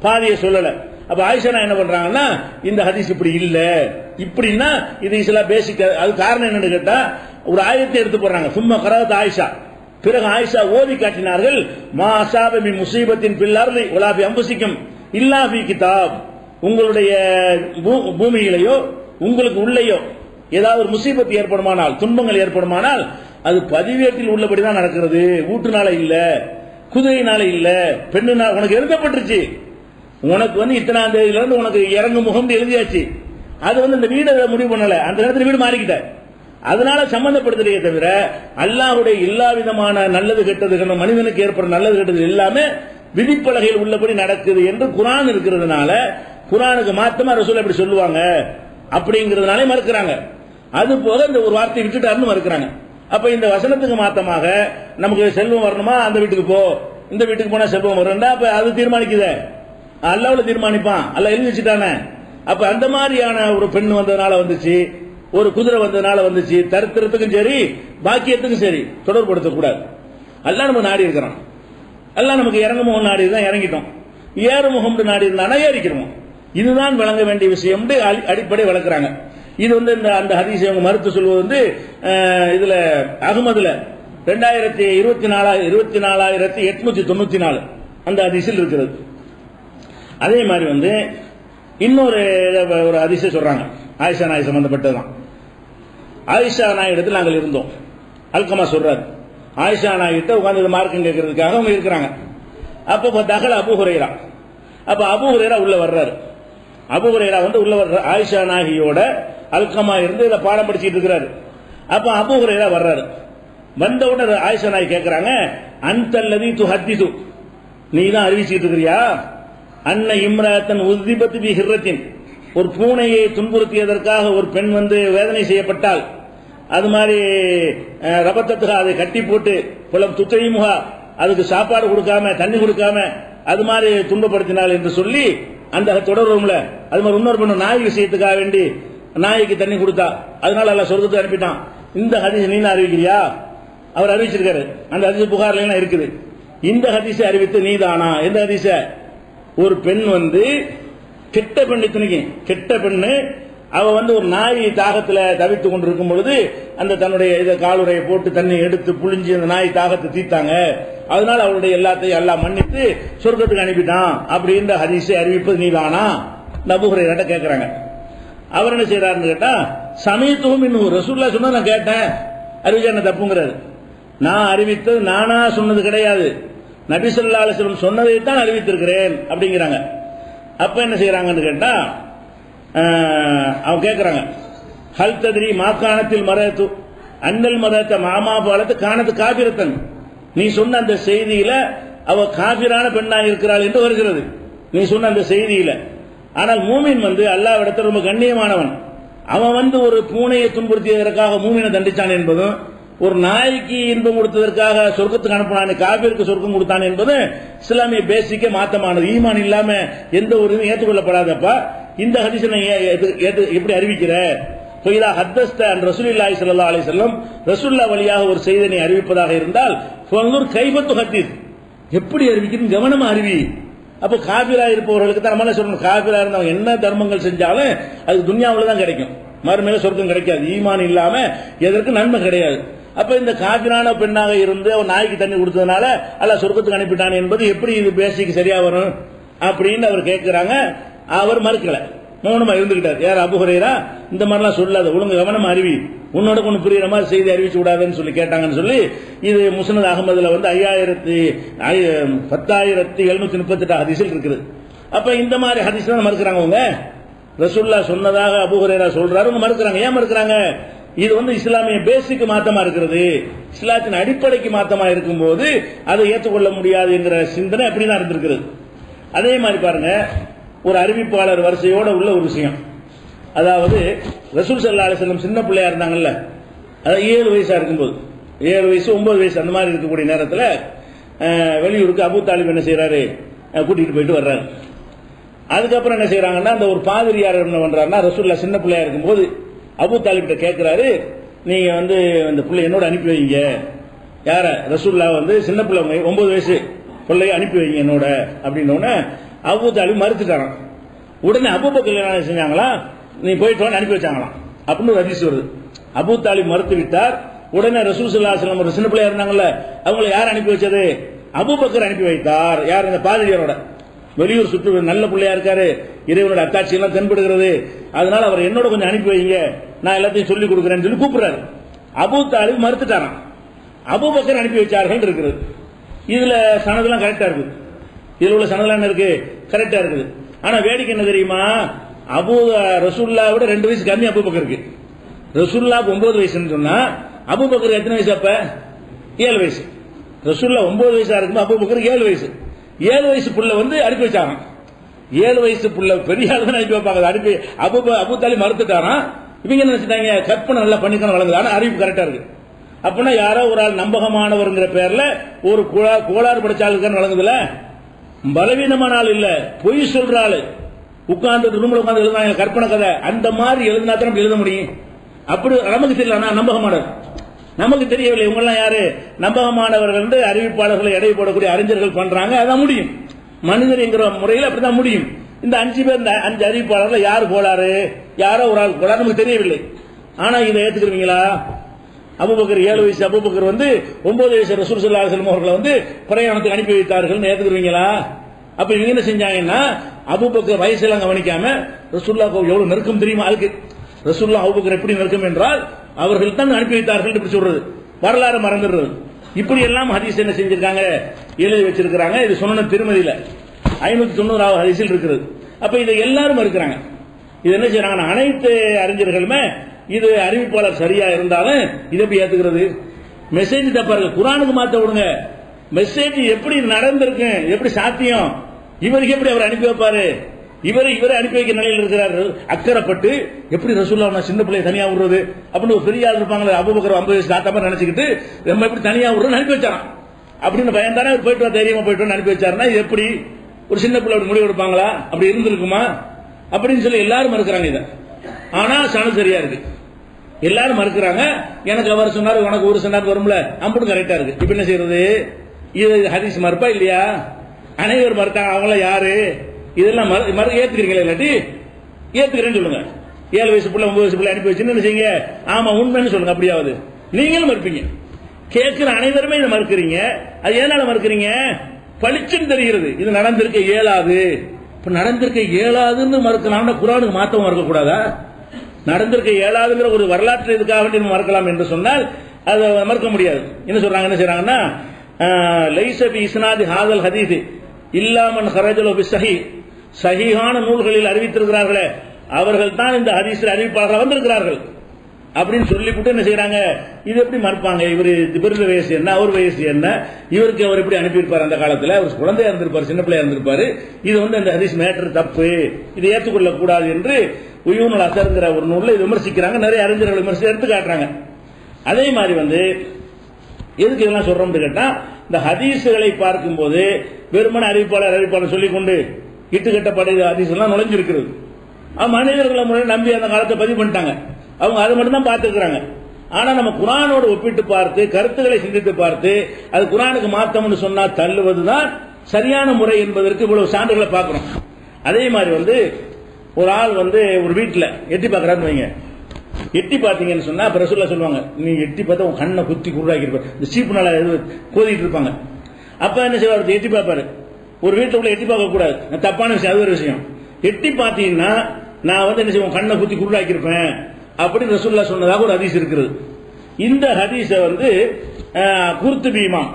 பாதியை சொல்லல. அப்ப ஆயிஷா என்ன பண்றாங்கன்னா, இந்த ஹதீஸ் இப்படி இல்ல, இப்படின்னா இது இஸ்லாம் பேசிக். அது காரணம் என்னன்னு கேட்டா, ஒரு ஆயத்தை எடுத்து போடுறாங்க, சும்மா கராத் ஆயிஷா, பிறகு ஆயிஷா ஓதி காட்டினார்கள், மா அஸாப மின் முஸீபத்தின் ஃபில் அர்தி வலா ஃபி அன்ஃபுசிக்கும் இல்லா ஃபி கிதாப், உங்களுடைய பூமியிலேயோ உங்களுக்கு உள்ளேயோ ஏதாவது ஒரு முசீபத்து ஏற்படுமானால், துன்பங்கள் ஏற்படுமானால், அது பதிவேட்டில் உள்ளபடிதான் நடக்கிறது, ஊட்டுனால இல்ல, குதிரையினால இல்ல, பெண்ணுனால. உனக்கு எழுதப்பட்டுருச்சு, உனக்கு இத்தனாம் தேதியில இருந்து உனக்கு இறங்கு முகம் எழுதியாச்சு, அது இந்த வீடு முடிவு பண்ணல, அந்த நேரத்தில் வீடு மாறிக்கிட்ட, அதனால சம்பந்தப்படுத்துறதே தவிர அல்லாஹ்வுடைய எல்லா விதமான நல்லது கெட்டதுகள், மனிதனுக்கு ஏற்படுற நல்லது கெட்டது எல்லாமே விதிப்பலகையில் உள்ளபடி நடக்குது என்று குர்ஆன் இருக்கிறதுனால, குர்ஆனுக்கு மாத்தமா ரசூல் அப்படி சொல்லுவாங்க அப்படிங்கிறதுனால மறுக்கிறாங்க. அது போக இந்த ஒரு வார்த்தை விட்டுட்டாருன்னு மறுக்கிறாங்க. அப்ப இந்த வசனத்துக்கு மாத்தமாக நமக்கு செல்வம் வரணுமா, அந்த வீட்டுக்கு போ, இந்த வீட்டுக்கு போனா செல்வம் வரும்டா, அப்ப அது தீர்மானிக்குதே, அல்லாஹ்வுல தீர்மானிப்பான், அல்லாஹ் எழுதி வச்சுட்டானே. அப்ப அந்த மாதிரியான ஒரு பெண் வந்ததுனால வந்துச்சு, ஒரு குதிரை வந்ததுனால வந்துச்சு, தரித்திரத்துக்கும் சரி பாக்கியத்துக்கும் சரி தொடர்புபடுத்தக்கூடாது. அல்லாஹ் நமக்கு நாடி இருக்கிறான். அல்லாஹ் நமக்கு இறங்குமுகம் நாடி தான் இறங்கிட்டோம், ஏறுமுகம் நாடி இருந்தானா ஏறிக்கிறோம். இதுதான் விளங்க வேண்டிய விஷயம் அடிப்படை வளர்க்குறாங்க. இது இந்த அந்த ஹதீஸை அவங்க மறுத்து சொல்வது இதுல அகமதுல 24,894 அந்த ஹதீஸில் இருக்கிறது. அதே மாதிரி இன்னொரு ஒரு ஹதீஸை சொல்றாங்க, ஆயிஷா நாய் சம்பந்தப்பட்டதுதான். ஆயிஷா நாய் இடத்துல நாங்கள் இருந்தோம். அல்கமா சொல்றாரு, ஆயிஷா நாய் கிட்ட உட்கார்ந்து மார்க்கம் கேட்கறதுக்காக அவங்க இருக்கிறாங்க. அப்ப தகல அபூ ஹுரைரா. அப்ப அபூ ஹுரைரா உள்ள வர்றாரு. அபூ ஹுரைரா உள்ள வர்ற ஆயிஷா நாகியோட அல்கமா இருந்து இதை பாடம் படிச்சுட்டு இருக்கிறாரு. அப்ப அபூ ஹுரைரா வர்றாரு. வந்த உடனே ஆயிஷா நாய் கேட்கிறாங்க, அன்தல்லதி துஹத்திது, நீ தான் அறிவிச்சுட்டு இருக்கிறியா, அன்ன இம்ராத்தன் உஸ்திபத் பி ஹிர்ரத்தின், ஒரு பூனையை துன்புறுத்தியதற்காக ஒரு பெண் வேதனை செய்யப்பட்டால் அது மாதிரி ரபத்தத்துகா அதை கட்டி போட்டு புலம் துத்தையுமுகா அதுக்கு சாப்பாடு கொடுக்காம தண்ணி கொடுக்காம அது மாதிரி துன்பப்படுத்தினாள் என்று சொல்லி அந்த தொடர்புல அது மாதிரி இன்னொரு பெண்ணு நாய் விஷயத்துக்காக வேண்டி நாய்க்கு தண்ணி கொடுத்தா, அதனால எல்லாம் சொர்க்கத்தை அனுப்பிட்டான். இந்த ஹதீஸ் நீ அறிவிக்கிறியா? அவர் அறிவிச்சிருக்காரு. அந்த ஹதீஸ் புகார்ல இருக்குது. இந்த ஹதீஸை அறிவித்து நீதானா? எந்த ஹதீஸ? ஒரு பெண் கெட்ட பெண், இத்தனைக்கு கெட்ட பெண்ணு, அவ ஒரு நாய் தாகத்துல தவித்துக் கொண்டிருக்கும் பொழுது அந்த தன்னுடைய காலுறையை போட்டு தண்ணி எடுத்து புளிஞ்சு அந்த நாய் தாகத்தை தீர்த்தாங்க. அதனால அவருடைய எல்லாத்தையும் எல்லாம் மன்னித்து சொர்க்கத்துக்கு அனுப்பிட்டான் அப்படின்ற ஹதீஸை அறிவிப்பது நீதானா? அபூ ஹுரைரா கேட்கிறாங்க. அவர் என்ன செய்யறாருன்னு கேட்டா, சமயத்துவம் இன்னும் ரசூலுல்லாஹ் சொன்னா நான் கேட்டேன், அறிவிச்சா என்ன தப்புங்கிறாரு. நான் அறிவித்தது நானா சொன்னது கிடையாது, நபி ஸல்லல்லாஹு அலைஹி வஸல்லம் சொன்னதை தான் அறிவித்திருக்கிறேன் அப்படிங்கிறாங்க. அப்ப என்ன செய்யறாங்கன்னு கேட்டா, அவங்க கேட்கிறாங்க, ஹல் தத்ரி மாகாணத்தில் மரத்து அன்னல் மரத்த மாமா பாலத்து காணத்து காபிரத்தன், நீ சொன்ன அந்த செய்தியில அவ காபிரான பெண்ணா இருக்கிறாள் என்று வருகிறது, நீ சொன்ன அந்த செய்தியில. ஆனால் மூமின் அல்லாஹ்விடத்தில் ரொம்ப கண்ணியமானவன். அவன் ஒரு பூனையை துன்புறுத்தியதற்காக மூமினை தண்டிச்சான் என்பதும், ஒரு நாய்க்கு இன்பம் கொடுத்ததற்காக சொர்க்கத்துக்கு அனுப்பினான், காபிருக்கு சொர்க்கம் கொடுத்தான் என்பது இஸ்லாமிய பேசிக்க மாத்தமானது. ஈமான் இல்லாம எந்த ஒரு இதுவும் ஏற்றுக்கொள்ளப்படாதப்பா. இந்த ஹதீஸை எப்படி அறிவிக்கிற? ரசூலுல்லாஹி ஸல்லல்லாஹு அலைஹி வஸல்லம் ரசூலுல்லாஹ் வழியாக ஒரு செய்தியை அறிவிப்பதாக இருந்தால் கைபத்து ஹதீஸ் எப்படி அறிவிக்கணும் கவனமா அறிவி. அப்ப காபிரா இருப்பவர்களுக்கு தான் நம்ம சொல்லணும், காபிரா இருந்தவங்க என்ன தர்மங்கள் செஞ்சாலும் அது துன்யாவுல தான் கிடைக்கும், மறுமையில சொர்க்கம் கிடைக்காது. ஈமான் இல்லாம எதற்கு நன்மை கிடையாது. அப்ப இந்த காபிரான பெண்ணாக இருந்து அவன் நாய்க்கு தண்ணி கொடுத்ததுனால அல்லாஹ் சொர்க்கத்துக்கு அனுப்பிட்டான் என்பது எப்படி இது பேசிக்கு சரியா வரும் அப்படின்னு அவர் கேட்கிறாங்க. அவர் மறுக்கல, மௌனமா இருந்துகிட்டார். யார்? அபூ ஹுரைரா. இந்த மாதிரிலாம் சொல்லாத, ஒழுங்கு கவனமா அறிவி, உன்னோட கொண்டு புரியுற மாதிரி செய்தி அறிவிச்சு விடாதுன்னு சொல்லி கேட்டாங்கன்னு சொல்லி இது முஸ்னத் அஹ்மதுல 10,738 ஹதீஸில் இருக்குது. அப்ப இந்த மாதிரி ஹதீஸ் தான் மறுக்கிறாங்க அவங்க. ரசூலுல்லாஹ் சொன்னதாக அபூ ஹுரைரா சொல்றாரு, மறுக்கிறாங்க. ஏன் மறுக்கிறாங்க? இது இஸ்லாமிய பேசிக்கு மாத்தமா இருக்கிறது, இஸ்லாத்தின் அடிப்படைக்கு மாத்தமா இருக்கும் போது அதை ஏற்றுக்கொள்ள முடியாது என்கிற சிந்தனை அப்படிதான் இருந்திருக்கிறது. அதே மாதிரி பாருங்க, ஒரு அறிவிப்பாளர் வரிசையோட உள்ள ஒரு விஷயம், அதாவது ரசூல் ஸல்லல்லாஹு அலைஹி வஸல்லம் சின்ன பிள்ளையா இருந்தாங்கல்ல, அதாவது 7 வயசா இருக்கும்போது, 7 வயசு 9 வயசு அந்த மாதிரி இருக்கக்கூடிய நேரத்தில் வெளியூருக்கு அபூ தாலிப் என்ன செய்யறாரு, கூட்டிட்டு போயிட்டு வர்றாரு. அதுக்கப்புறம் என்ன செய்யறாங்கன்னா, அந்த ஒரு பாதிரியார் என்ன பண்றாருன்னா, ரசூலுல்லாஹ் சின்ன பிள்ளையா இருக்கும்போது அபூ தாலிப் கிட்ட கேட்கிறாரு, நீங்க இந்த பிள்ளை என்னோட அனுப்பி வைங்க. யார? ரசூலுல்லாஹ் சின்ன பிள்ளை 9 வயசு பிள்ளைய அனுப்பி வைங்க என்னோட அப்படின்னோடனே அபூ தாலிப் மறுத்துட்டாராம். உடனே அபூபக்கர் என்ன செஞ்சாங்களா, நீ போயிட்டு அனுப்பி வச்சாங்களாம் அப்படின்னு ஒரு ஹதீஸ் வருது. அபூ தாலிப் மறுத்து விட்டார். உடனே ரசூல் ஸல்லல்லாஹு அலைஹி வஸல்லம் ஒரு சின்ன பிள்ளையா இருந்தாங்கல்ல, அவங்களை யார் அனுப்பி வச்சது? அபூபக்கர் அனுப்பி வைத்தார். யார்? இந்த பாதிரியாரோட. வெளியூர் சுற்று நல்ல பிள்ளையா இருக்காரு, இறைவனோட அத்தாட்சி எல்லாம் தென்படுகிறது, அதனால அவர் என்னோட கொஞ்சம் அனுப்பி வைங்க, நான் எல்லாத்தையும் சொல்லிக் கொடுக்குறேன்னு சொல்லி கூப்பிடுறாரு. அபூ தாலிப் மறுத்துட்டாராம். அபூபக்கர் அனுப்பி வச்சார்கள் இருக்குது. இதுல சனதெல்லாம் கரெக்டா இருக்குது, இதுல உள்ள சனதெல்லாம் என்ன இருக்கு, கரெக்டா இருக்குது. ஆனா வேடிக்கை என்ன தெரியுமா, ரசூலுல்லாஹ் விட 2 வயசு கம்மி அபூபக்கருக்கு. ரசூலுல்லாஹ் 9 வயசுன்னு சொன்னா அபூபக்கர் எத்தனை வயசு? அப்ப 7 வயசு. ரசூலுல்லாஹ் 9 வயசா இருக்கும், அபூபக்கர் 7 வயசு. 7 வயசு புள்ள அனுப்பி வச்சாங்க. 7 வயசு புள்ள பெரிய ஆளு தான் அனுப்பி வைப்பாங்க. அனுப்பி அபூ தாலிப் மறுத்துட்டாராம். இவங்க என்ன நினைச்சிட்டாங்க, கற்பனை நல்லா பண்ணிக்கணும் வழங்குது. ஆனா அறிவிப்பு கரெக்டா இருக்கு. அப்படின்னா யாரோ ஒரு ஆள் நம்பகமானவர்ங்கிற பேர்ல ஒரு கோளாறு படிச்ச ஆளுக்கு வழங்குதுல, பலவீனமான ஆள் இல்ல, பொய் சொல்ற ஆளு, உட்கார்ந்து ரூம்ல உட்கார்ந்து எழுதுனாங்க கற்பனை கதை, அந்த மாதிரி எழுதினா தான் எழுத முடியும். அப்படி நமக்கு தெரியல, நம்பகமானவர் நமக்கு தெரியவில்லை. இவங்கெல்லாம் யாரு? நம்பகமானவர்கள் என்று அறிவிப்பாளர்களை எடை போடக்கூடிய அறிஞர்கள் பண்றாங்க. அதான் முடியும். மனிதர் என்கிற முறையில் அப்படிதான் முடியும். இந்த 5 பேர், இந்த 5 அறிவிப்பாளர்கள் யாரு போலாரு, யாரோ ஒரு ஆள் போலாரு நமக்கு தெரியவில்லை. ஆனா இதை ஏத்துக்கிறீங்களா? அபூபக்கர் 7 வயசு அபூபக்கர் 9 வயசு ரசூல் ஸல்லல்லாஹு அலைஹி வஸல்லம் அவர்களை பிரயாணத்துக்கு அனுப்பி வைத்தார்கள் ஏத்துக்கிறீங்களா? அப்ப இவங்க என்ன செஞ்சாங்கன்னா, அபூபக்கர் வயசெல்லாம் கவனிக்காம ரசூலுல்லாஹ்வுக்கு எவ்வளவு நெருக்கம் தெரியுமா ஆளுக்கு. ரசூலுல்லாஹ் அபூபக்கர் எப்படி நெருக்கம் என்றால் அவர்கள் தான் அனுப்பி வைத்தார்கள் இப்படி சொல்றது, வரலாறு மறந்துடுறது. இப்படி எல்லாம் ஹதீஸ் என்ன செஞ்சிருக்காங்க, எழுதி வச்சிருக்காங்க. இது சுனன் திருமதியில 590வது ஹதீஸில் இருக்குது. அப்ப இதை எல்லாரும் இருக்கிறாங்க. இது என்ன செய்யறாங்க, அனைத்து அறிஞர்களுமே இது அறிவிப்பாளர் சரியா இருந்தாலும் இதை எப்படி ஏத்துக்கிறது? மெசேஜ் தப்பா இருக்கு, குர்ஆனுக்கு மாத்த விடுங்க. மெசேஜ் எப்படி நடந்திருக்கு, எப்படி சாத்தியம், இவருக்கு எப்படி அவர் அனுப்பி வைப்பாரு? இவரை அனுப்பி வைக்கிற நிலையில் இருக்கிறார். அக்கறைப்பட்டு எப்படி ரசூலுல்லாஹ் சின்ன பிள்ளை தனியா விடுறது அப்படின்னு ஒரு பெரிய ஆள் இருப்பாங்களே, அபூபக்கர் 50 வயசு தாத்தா மாதிரி நினைச்சுக்கிட்டு நம்ம எப்படி தனியா விடுறோம் அனுப்பி வச்சாராம். அப்படின்னு பயந்தானே போயிட்டு தைரியமா போயிட்டு அனுப்பி வச்சாருன்னா இது எப்படி ஒரு சின்ன பிள்ளை அப்படி முடிவு எடுப்பாங்களா? அப்படி இருந்திருக்குமா? அப்படின்னு சொல்லி எல்லாரும் மறுக்கிறாங்க இதை. ஆனா சனு சரியா இருக்கு, எல்லாரும் மறுக்கிறாங்க. எனக்கு அவர் சொன்னாரு, உனக்கு ஒரு சொன்னார் வரும்ல, அம்புட்டு கரெக்டா இருக்கு. இப்ப என்ன செய்யறது? இது ஹதீஸ் மறுப்பா இல்லையா? அனைவரும் மறுத்தாங்க. அவங்கள யாரு? இதெல்லாம் ஏத்துக்கிறீங்களா? இல்லாட்டி ஏத்துக்கிறேன்னு சொல்லுங்க. 7 வயசு பிள்ளை 9 வயசு பிள்ளை அனுப்பி வச்சுன்னு என்ன செய்யுங்க, ஆமா உண்மைன்னு சொல்லுங்க. அப்படியாவது நீங்களும் மறுப்பீங்க. கேட்கிற அனைவருமே இதை மறுக்கிறீங்க. அது ஏனால மறுக்கிறீங்க? பளிச்சுன்னு தெரிகிறது இது நடந்திருக்க இயலாது. இப்ப நடந்திருக்க இயலாதுன்னு மறுக்கலாம்னா குர்ஆனுக்கு மாத்தம் மறுக்கக்கூடாதா? நடந்திருக்க இயலாதுங்கிற ஒரு வரலாற்று இதுக்காக வேண்டி மறுக்கலாம் என்று சொன்னால் அதை மறுக்க முடியாது. என்ன சொல்றாங்க, என்ன செய்றாங்கன்னா, லைஸ பி இஸ்னாதி ஹாதல் ஹதீஸ் இல்லா மன் ஹரஜலு பி ஸஹீஹ், ஸஹீஹான நூல்களில் அறிவித்திருக்கிறார்களே அவர்கள் தான் இந்த ஹதீஸில் அறிவிப்பாளர்கள் வந்திருக்கிறார்கள் அப்படின்னு சொல்லிவிட்டு என்ன செய்யறாங்க, இது எப்படி மறுப்பாங்க? இவரு வயசு என்ன, அவர் வயசு என்ன, இவருக்கு அவர் எப்படி அனுப்பியிருப்பார்? அந்த காலத்தில் அவர் குழந்தையா இருந்திருப்பார், சின்ன பிள்ளையா இருந்திருப்பாரு. இது அந்த ஹதீஸ் மேட்டர் தப்பு, இதை ஏற்றுக்கொள்ள கூடாது என்று உயூனுல் அஸர்ங்கிற ஒரு நூல்ல இது விமர்சிக்கிறாங்க. நிறைய அறிஞர்கள் விமர்சித்து எடுத்து காட்டுறாங்க. அதே மாதிரி எதுக்கு இதெல்லாம் சொல்றோம்னு கேட்டா, இந்த ஹதீஸ்களை பார்க்கும்போது வெறுமன அறிவிப்பாளர் சொல்லிக்கொண்டு இட்டுக்கட்டப்பட்ட ஹதீஸ் எல்லாம் நுழைஞ்சிருக்கிறது. மனிதர்களை முறை நம்பி அந்த காலத்தை பதிவு பண்ணிட்டாங்க. அவங்க அதை மட்டும் தான் பார்த்துக்கிறாங்க. ஆனா நம்ம குர்ஆனோடு ஒப்பிட்டு பார்த்து கருத்துக்களை சிந்தித்து பார்த்து அது குர்ஆனுக்கு மாத்தம்னு சொன்னா தள்ளுவதுதான் சரியான முறை என்பதற்கு இவ்வளவு சான்றுகளை பார்க்கிறோம். அதே மாதிரி ஒரு ஆள் ஒரு வீட்டில் எட்டி பார்க்கறான்னு வைங்க, எட்டி பார்த்தீங்கன்னு சொன்னா ரசூலுல்லாஹ் சொல்லுவாங்க, நீ எட்டி பார்த்தா உன் கண்ணை குத்தி குருடாக்கி இருப்பாரு. இந்த சீப்பு நாள கோதிட்டு இருப்பாங்க. அப்ப என்ன செய்வார், எட்டி பார்ப்பாரு. ஒரு வீட்டுக்குள்ள எட்டி பார்க்க கூடாது, தப்பான விஷயம், அது ஒரு விஷயம். எட்டி பார்த்தீங்கன்னா நான் என்ன செய்வோம், கண்ணை குத்தி குருடாக்கி இருப்பேன் அப்படின்னு ரசூலுல்லாஹ் சொன்னதாக ஒரு ஹதீஸ் இருக்கிறது. இந்த ஹதீஸை குர்துபி இமாம்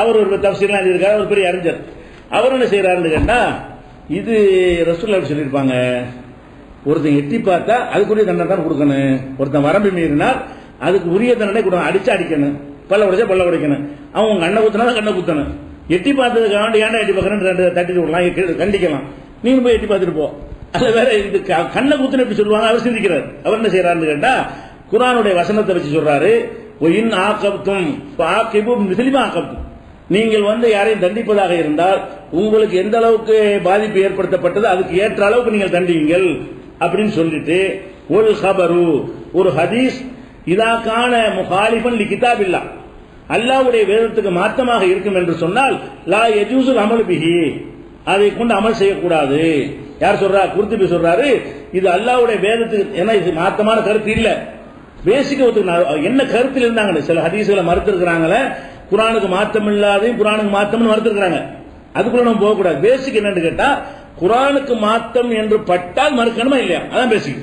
அவர் ஒரு தஃசீர்லாம் எழுதியிருக்காரு, ஒரு பெரிய அறிஞர். அவர் என்ன செய்யறாருன்னு கேட்டா, இது ரசூலுல்லாஹ் சொல்லியிருப்பாங்க, ஒருத்தன் எட்டி பார்த்தா அதுக்குரிய தண்டனை தான் கொடுக்கணும், ஒருத்தன் வரம்பு மீறினால் அதுக்கு உரிய தண்டனை கொடுக்கணும், அடிச்சா அடிக்கணும், பல்ல உடைச்சா பல்ல உடைக்கணும், அவன் கண்ணை குத்தினா கண்ணை குத்தணும். எட்டி பார்த்ததுக்காக ஏன்டா எட்டி பார்க்கறேன்னு தட்டி விடலாம், கண்டிக்கலாம். நீங்க போய் எட்டி பார்த்துட்டு போ. அதுல வேற இது கண்ணை குத்துன்னு எப்படி சொல்லுவாங்க, அவர் சிந்திக்கிறார். அவர் என்ன செய்யறாருன்னு கேட்டா, குர்ஆனுடைய வசனத்தை வச்சு சொல்றாரு, ஒயின் ஆகப்தும் ஆகிபும் மிஸ்லிமா ஆகப்தும், நீங்கள் யாரையும் தண்டிப்பதாக இருந்தால் உங்களுக்கு எந்த அளவுக்கு பாதிப்பு ஏற்படுத்தப்பட்டது அதுக்கு ஏற்ற அளவுக்கு நீங்கள் தண்டியுங்கள் அப்படின்னு சொல்லிட்டு, ஒரு ஹபரு ஒரு ஹதீஸ் இதாக்கான முகாலிஃபன் லி கிதாபில்லாஹ், அல்லாஹ்வுடைய வேதத்துக்கு மாற்றமாக இருக்கும் என்று சொன்னால் லா யஜூஸுல் அமல் பிஹி, அதை கொண்டு அமல் செய்யக்கூடாது. யார் சொல்றா? குர்துபி சொல்றாரு, இது அல்லாஹ்வுடைய வேதத்துக்கு, ஏன்னா இது மாற்றமான கருத்து இல்ல, பேசிக்க என்ன கருத்தில் இருந்தாங்க. சில ஹதீஸ்களை மறுத்திருக்கிறாங்களே, குர்ஆனுக்கு மாற்றம் இல்லாதையும் குர்ஆனுக்கு மாற்றம்னு மறுத்திருக்கிறாங்க. அதுக்குள்ள நம்ம போகக்கூடாது. பேசிக் என்னன்னு கேட்டா, குர்ஆனுக்கு மாற்றம் என்று பட்டால் மறுக்கணுமா இல்லையா, அதான் பேசிக்.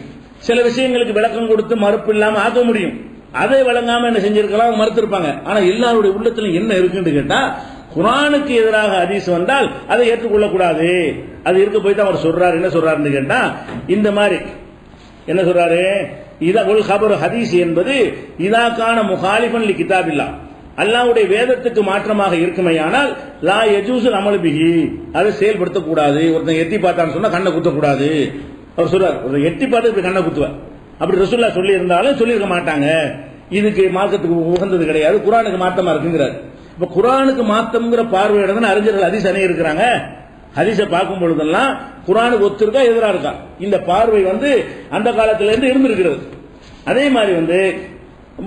சில விஷயங்களுக்கு விளக்கம் கொடுத்து மறுப்பு இல்லாம ஆக்க முடியும், அதை வழங்காம என்ன செஞ்சிருக்கலாம், மறுத்திருப்பாங்க. ஆனா எல்லாருடைய உள்ளத்துல என்ன இருக்குன்னு கேட்டா, குர்ஆனுக்கு எதிராக ஹதீஸ் வந்தால் அதை ஏற்றுக்கொள்ளக்கூடாது. அது இருக்க போய் தான் அவர் சொல்றாரு. என்ன சொல்றாருன்னு கேட்டா, இந்த மாதிரி என்ன சொல்றாரு, இதா உல் ஹபர் ஹதீஸ் என்பது இதாக்கான முகாலிஃபன் லி கிதாபில்லாஹ், அல்லாஹ்வுடைய வேதத்துக்கு மாற்றமாக இருக்குமையானால் லா யஜூஸுல் அமல் பிஹி, அதை செயல்படுத்தக்கூடாது. ஒருத்தன் எட்டி பார்த்தான்னு சொன்னா கண்ணை குத்தக்கூடாது. அவர் சொல்றார், ஒருத்தன் எட்டி பார்த்து இப்படி கண்ணை குத்துவேன் அப்படி ரசூலுல்லாஹ் சொல்லி இருந்தாலும் சொல்லியிருக்க மாட்டாங்க. இதுக்கு மார்க்கத்துக்கு உகந்தது கிடையாது, குர்ஆனுக்கு மாற்றமா இருக்குங்கிறார். இப்ப குர்ஆனுக்கு மாற்றம்ங்கிற பார்வையோட தான் அறிஞர்கள் ஹதீஸ் அணி இருக்கிறாங்க. ஹதீஸை பார்க்கும் பொழுதெல்லாம் குர்ஆனுக்கு ஒத்திருக்கா எதிரா இருக்கா, இந்த பார்வை அந்த காலத்துல இருந்து இருந்திருக்கிறது. அதே மாதிரி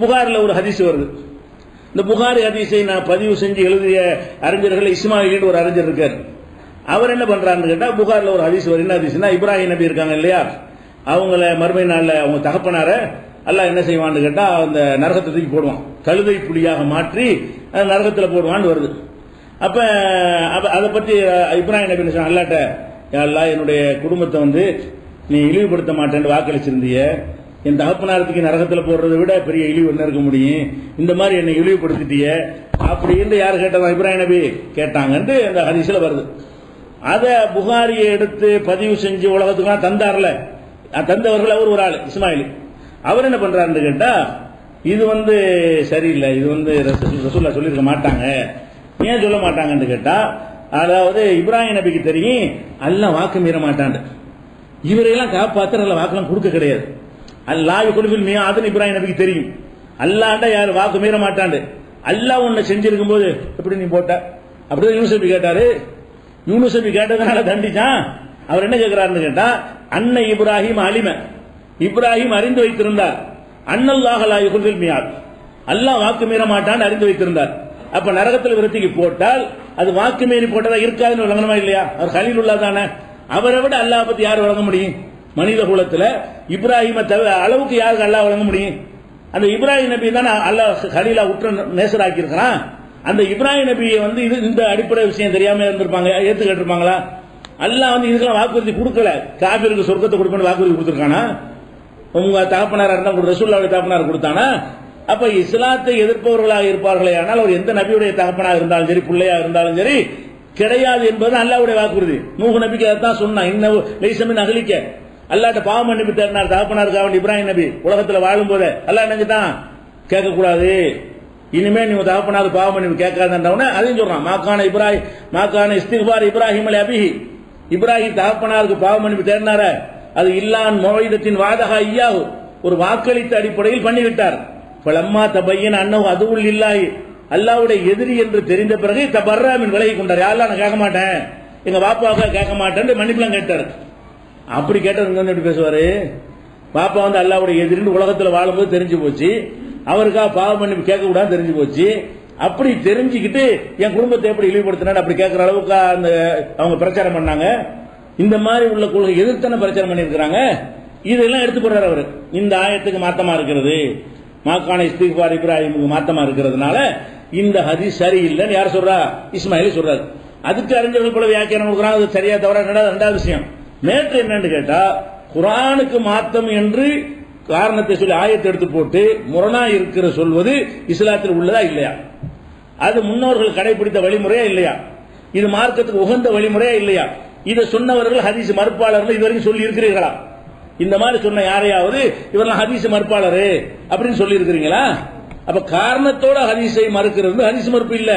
புகாரில் ஒரு ஹதீஸ் வருது, இந்த புகாரி ஹதீஸை நான் பதிவு செஞ்சு எழுதிய அறிஞர்கள் இஸ்மாயிலின்னு ஒரு அறிஞர் இருக்கார். அவர் என்ன பண்றாருன்னு கேட்டா, புகார்ல ஒரு ஹதீஸ் வரும். என்ன ஹதீஸ்னா, இப்ராஹிம் நபி இருக்காங்க இல்லையா, அவங்கள மறுமை நாள்ல அவங்க தகப்பனார அல்லாஹ் என்ன செய்வான்னு கேட்டா, அந்த நரகத்தை தூக்கி போடுவான், கழுதை புலியாக மாற்றி நரகத்தில் போடுவான்னு வருது. அப்ப அதை பத்தி இப்ராஹிம் நபி சொன்ன, அல்லாட்ட அல்லாஹ் என்னுடைய குடும்பத்தை வந்து நீ இழிவுபடுத்த மாட்டேன்னு வாக்களிச்சிருந்திய, என் தகப்பனாரத்துக்கு நரகத்தில் போடுறதை விட பெரிய இழிவு என்ன இருக்க முடியும், இந்த மாதிரி என்னை இழிவுபடுத்திட்டிய அப்படின்னு யார் கேட்டதா, இப்ராஹிம் நபி கேட்டாங்கன்னு அந்த ஹதீஸ்ல வருது. அதை புகாரியை எடுத்து பதிவு செஞ்சு உலகத்துக்குலாம் தந்தார்ல, தந்தவர்கள் அவர் ஒரு ஆள் இஸ்மாயில். அவர் என்ன பண்றாருன்னு கேட்டா, இது வந்து சரியில்லை, இது வந்து ரசூலுல்லாஹ் சொல்லியிருக்க மாட்டாங்க. ஏன் சொல்ல மாட்டாங்கன்னு கேட்டா, அதாவது இப்ராஹிம் நபிக்கு தெரியும் அல்லாஹ் வாக்கு மீற மாட்டான், இவரையெல்லாம் காப்பாற்ற நல்ல வாக்கெல்லாம் கொடுக்க கிடையாது. அல்லாஹ் கொடுப்பில் மீயாதுன்னு இப்ராஹிம் நபிக்கு தெரியும். அல்லாஹ்ட்ட யார் வாக்கு மீற மாட்டான். அல்லாஹ் உன்னை செஞ்சிருக்கும் போது எப்படி நீ போட்ட, அப்படிதான் யூனுஸ் நபி கேட்டாரு. யூனுஸ் நபி கேட்டதுனால தண்டிச்சான். அவர் என்ன கேட்கிறாருன்னு கேட்டா, அன்னை இப்ராஹிம் அலிம, இப்ராஹிம் அறிந்து வைத்திருந்தார், அன்னல்லாஹ் லா யுக்லில் மியாத், அல்லாஹ் வாக்கு மீற மாட்டான் அறிந்து வைத்திருந்தார். அப்ப நரகத்தில் விருத்திக்கு போட்டால் அது வாக்கு மீறி போட்டதா இருக்காதுன்னு விளங்கணுமா இல்லையா? அவர் கலீலுல்லாஹ் தானே, அவரை விட அல்லாஹ் பத்தி யார் வழங்க முடியும்? மனித குலத்துல இப்ராஹிம தவிர அளவுக்கு யாருக்கு அல்லாஹ் வழங்க முடியும்? அந்த இப்ராஹிம் நபி தானே அல்லாஹ் கலீலா உற்ற நேசராக்கி இருக்கிறான். அந்த இப்ராஹிம் நபியை வந்து இது இந்த அடிப்படை விஷயம் தெரியாம இருந்திருப்பாங்க, ஏத்து கேட்டிருப்பாங்களா? அல்லாஹ் வந்து இதுக்கெல்லாம் வாக்குறுதி கொடுக்கல. காபிருக்கு சொர்க்கத்தை கொடுப்பேன்னு வாக்குறுதி கொடுத்திருக்கானா? உங்க தகப்பனார் இருந்தா ரசூலுல்லாஹ்வுடைய தகப்பனார் கொடுத்தானா? அப்ப இஸ்லாத்தை எதிர்ப்பவர்களாக இருப்பார்களே ஆனால் அவர் எந்த நபியுடைய தகப்பனாக இருந்தாலும் சரி, பிள்ளையா இருந்தாலும் சரி கிடையாது என்பது அல்லாஹ்வுடைய வாக்குறுதி. நூஹ் நபிக்கு அதான் சொன்னான், இன்னும் லைசமின் அகலிக்க, அல்லாஹ்ட்ட பாவம் மன்னிப்பு தேடினார் தகப்பனாருக்காக இப்ராஹிம் நபி உலகத்துல வாழும் போது. அல்லாஹ் நினைஞ்சிட்டான் கேட்க கூடாது, இனிமே நீ தகப்பனாரு பாவம் மன்னிப்பு கேட்காதன்றவன அதையும் சொல்றான். மாக்கான இஸ்திக்பார் இப்ராஹிம் அலி அபிஹி, இப்ராஹிம் தகப்பனாருக்கு பாவம் மன்னிப்பு தேடினார அது இல்லான் மொய்தத்தின் வாதகா ஐயாஹு, ஒரு வாக்களித்த அடிப்படையில் பண்ணிவிட்டார். பலம்மா தபையன் அன்னஹு அதுவுல் இல்லாஹி, அல்லாஹ்வுடைய எதிரி என்று தெரிந்த பிறகு தபர்ராமின் விலகி கொண்டார். யாரெல்லாம் நான் கேட்க மாட்டேன், எங்க பாப்பாவுக்கு கேட்க மாட்டேன் மன்னிப்புலாம் கேட்டார். அப்படி கேட்டது வந்து எப்படி பேசுவாரு? பாப்பா வந்து அல்லாஹ்வுடைய எதிரின்னு உலகத்துல வாழும்போது தெரிஞ்சு போச்சு, அவருக்காக பாவ மன்னிப்பு கேட்க கூடாது தெரிஞ்சு போச்சு. அப்படி தெரிஞ்சுக்கிட்டு என் குடும்பத்தை எப்படி இழிவுபடுத்தினார் அப்படி கேட்கிற அளவுக்கு அந்த அவங்க பிரச்சாரம் பண்ணாங்க. இந்த மாதிரி உள்ள கொள்கை எதிர்த்தான பிரச்சாரம் பண்ணியிருக்கிறாங்க. இதெல்லாம் எடுத்து போடுறாரு அவர். இந்த ஆயத்துக்கு மாத்தமா இருக்கிறது, மாக்கான இஸ்திக்பார் இப்ராஹிமுக்கு மாத்தமா இருக்கிறதுனால இந்த ஹதீஸ் சரியில்லைன்னு யார் சொல்றா? இஸ்மாயில் சொல்றாரு. அதுக்கு அறிஞர்கள் போல வியாக்கியானம் கொடுக்குறாங்க. அது சரியா தவறா ரெண்டாவது விஷயம். நேற்று என்னன்னு கேட்டா, குர்ஆனுக்கு மாத்தம் என்று காரணத்தை சொல்லி ஆயத்தை எடுத்து போட்டு முரணா இருக்கிற சொல்வது இஸ்லாத்தில் உள்ளதா இல்லையா? அது முன்னோர்கள் கடைபிடித்த வழிமுறையா இல்லையா? இது மார்க்கத்துக்கு உகந்த வழிமுறையா இல்லையா? இதை சொன்னவர்கள் ஹதீஸ் மறுப்பாளர்கள் இதுவரைக்கும் சொல்லி இருக்கிறீர்களா? இந்த மாதிரி சொன்ன யாரையாவது இவரெல்லாம் ஹதீஸ் மறுப்பாளரு அப்படின்னு சொல்லி இருக்கிறீங்களா? அப்ப காரணத்தோட ஹதீஸை மறுக்கிறது ஹதீஸ் மறுப்பு இல்ல.